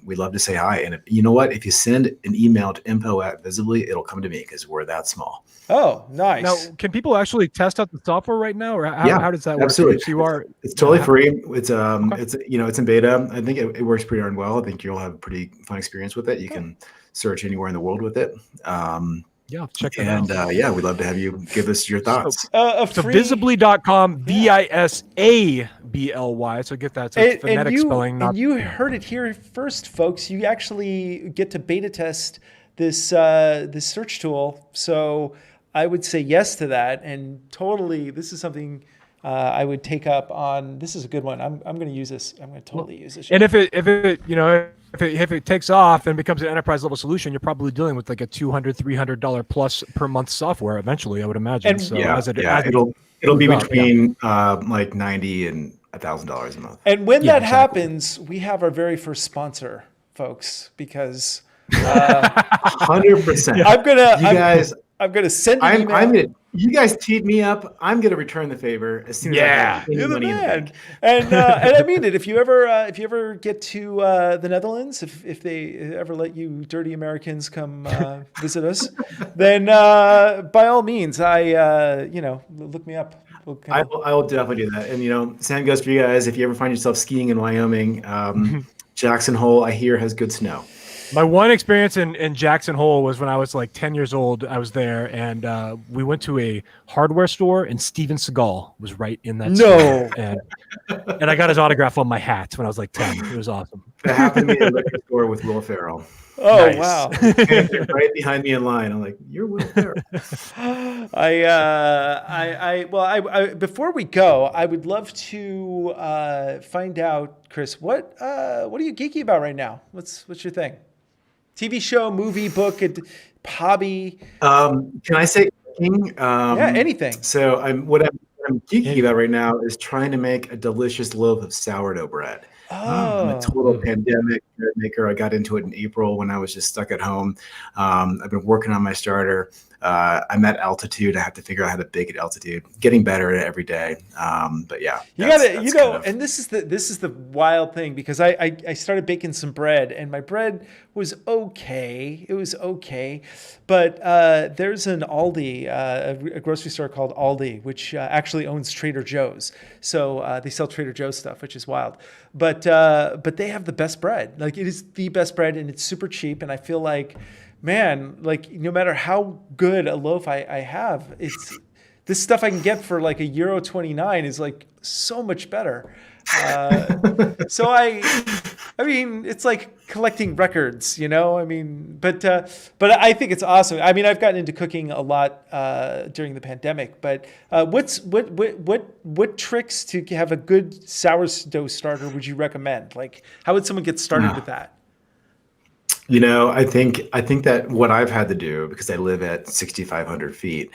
we'd love to say hi. And you know what? If you send an email to info@Visably, it'll come to me because we're that small. Oh, nice. Now, can people actually test out the software right now, or how does that work? Absolutely. It's totally free. It's it's in beta. I think it works pretty darn well. I think you'll have a pretty fun experience with it. You can search anywhere in the world with it. Yeah, check that And out. yeah, we'd love to have you give us your thoughts. So Visably.com, Visably. So get that. So it's phonetic spelling. And you heard it here first, folks. You actually get to beta test this this search tool. So I would say yes to that. And totally, this is something I would take up on. This is a good one. I'm going to use this. I'm going to totally use this. And if it takes off and becomes an enterprise level solution, you're probably dealing with like a $200-$300 plus per month software eventually, I would imagine. And so it'll be between like $90 and $1,000 a month. And when that happens, we have our very first sponsor, folks, because 100%. I'm gonna send an email. You guys teed me up. I'm gonna return the favor as soon as I get any money in the bank. And I mean it. If you ever get to the Netherlands, if they ever let you dirty Americans come visit us, then by all means, look me up. I will definitely do that. And same goes for you guys. If you ever find yourself skiing in Wyoming, Jackson Hole, I hear, has good snow. My one experience in Jackson Hole was when I was like 10 years old. I was there, and we went to a hardware store, and Steven Seagal was right in that store. And I got his autograph on my hat when I was like 10. It was awesome. That happened to me at a liquor store with Will Ferrell. Oh, nice. Wow. Right behind me in line. I'm like, you're Will Ferrell. Before we go, I would love to find out, Chris, what are you geeky about right now? What's your thing? TV show, movie, book, hobby. Can I say cooking? Yeah, anything. So what I'm geeky about right now is trying to make a delicious loaf of sourdough bread. I'm a total pandemic bread maker. I got into it in April when I was just stuck at home. I've been working on my starter. I'm at altitude. I have to figure out how to bake at altitude. Getting better at it every day. But yeah, you got to, and this is the wild thing, because I started baking some bread, and my bread was okay. It was okay, but there's an Aldi, a grocery store called Aldi, which actually owns Trader Joe's. So they sell Trader Joe's stuff, which is wild. But they have the best bread. Like, it is the best bread, and it's super cheap. And I feel like, man, like, no matter how good a loaf I have, it's this stuff I can get for like €1.29 is like so much better. So I mean, it's like collecting records, I mean, but I think it's awesome. I mean, I've gotten into cooking a lot during the pandemic, but what tricks to have a good sourdough starter would you recommend? Like, how would someone get started with that? I think that what I've had to do, because I live at 6,500 feet,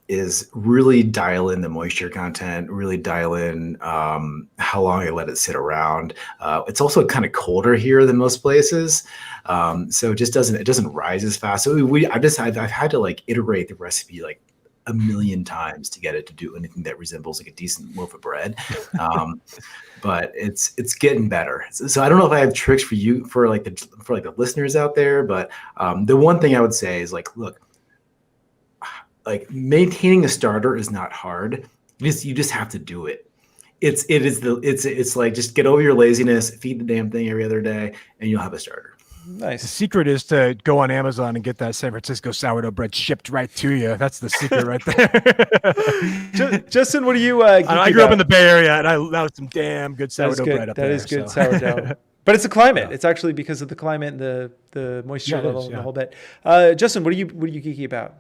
is really dial in the moisture content, really dial in how long I let it sit around. It's also kind of colder here than most places, so it doesn't rise as fast. So I've had to like iterate the recipe like a million times to get it to do anything that resembles like a decent loaf of bread. But it's getting better. So I don't know if I have tricks for you, for the listeners out there, but the one thing I would say is like, look, like maintaining a starter is not hard. You just have to do it. It's like, just get over your laziness, feed the damn thing every other day, and you'll have a starter. Nice. The secret is to go on Amazon and get that San Francisco sourdough bread shipped right to you. That's the secret right there. Justin, what do you? I grew up in the Bay Area, and that was some damn good sourdough bread up there. That is good sourdough. But it's the climate. Yeah. It's actually because of the climate and the moisture level and the whole bit. Justin, what are you geeky about?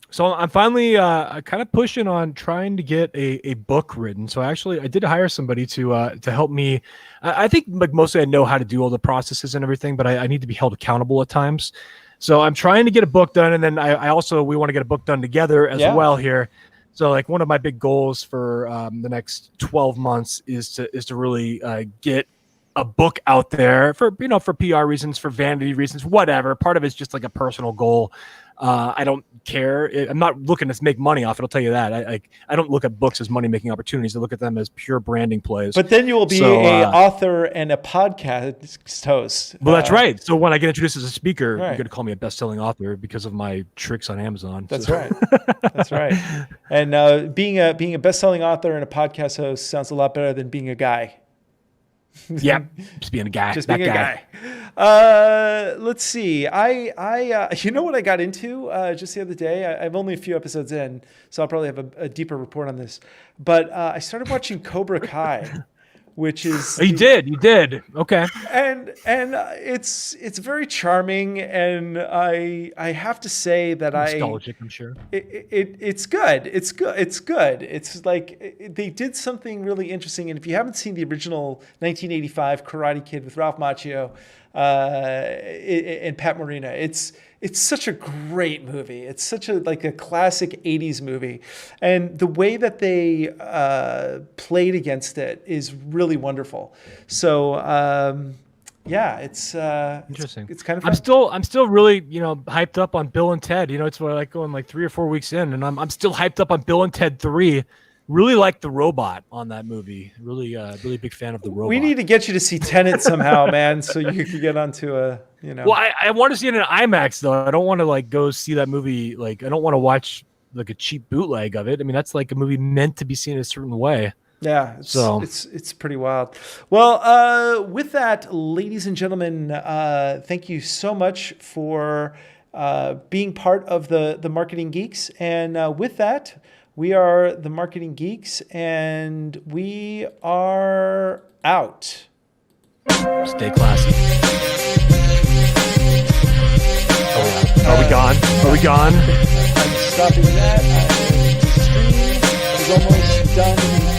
So I'm finally kind of pushing on trying to get a book written. So I did hire somebody to help me. I think like mostly I know how to do all the processes and everything, but I need to be held accountable at times. So I'm trying to get a book done, and then we want to get a book done together as well here. So like one of my big goals for the next 12 months is to really get a book out there for PR reasons, for vanity reasons, whatever. Part of it's just like a personal goal. I don't care. I'm not looking to make money off it. I'll tell you that. I don't look at books as money-making opportunities. I look at them as pure branding plays. But then you will be an author and a podcast host. Well, that's right. So when I get introduced as a speaker, you're going to call me a best-selling author because of my tricks on Amazon. That's right. That's right. And being a best-selling author and a podcast host sounds a lot better than being a guy. Yeah, just being a guy. Just that being a guy. Let's see. You know what I got into just the other day? I'm only a few episodes in, so I'll probably have a deeper report on this. But I started watching Cobra Kai, which is... Oh, you did. Okay. And it's very charming, and I have to say that nostalgic, I'm sure. It's good. It's good. It's like they did something really interesting. And if you haven't seen the original 1985 Karate Kid with Ralph Macchio and Pat Morita, it's such a great movie. It's such a classic 80s movie. And the way that they played against it is really wonderful. So yeah, it's interesting. It's kind of fun. I'm still really, hyped up on Bill and Ted. It's going 3 or 4 weeks in, and I'm still hyped up on Bill and Ted 3. Really like the robot on that movie. Really big fan of the robot. We need to get you to see Tenet somehow, man, so you can get onto a, Well, I want to see it in IMAX though. I don't want to go see that movie. I don't want to watch a cheap bootleg of it. I mean, that's a movie meant to be seen a certain way. Yeah, it's pretty wild. Well, with that, ladies and gentlemen, thank you so much for being part of the Marketing Geeks. And with that, we are the Marketing Geeks, and we are out. Stay classy. Are we gone? I'm stopping that. The stream is almost done.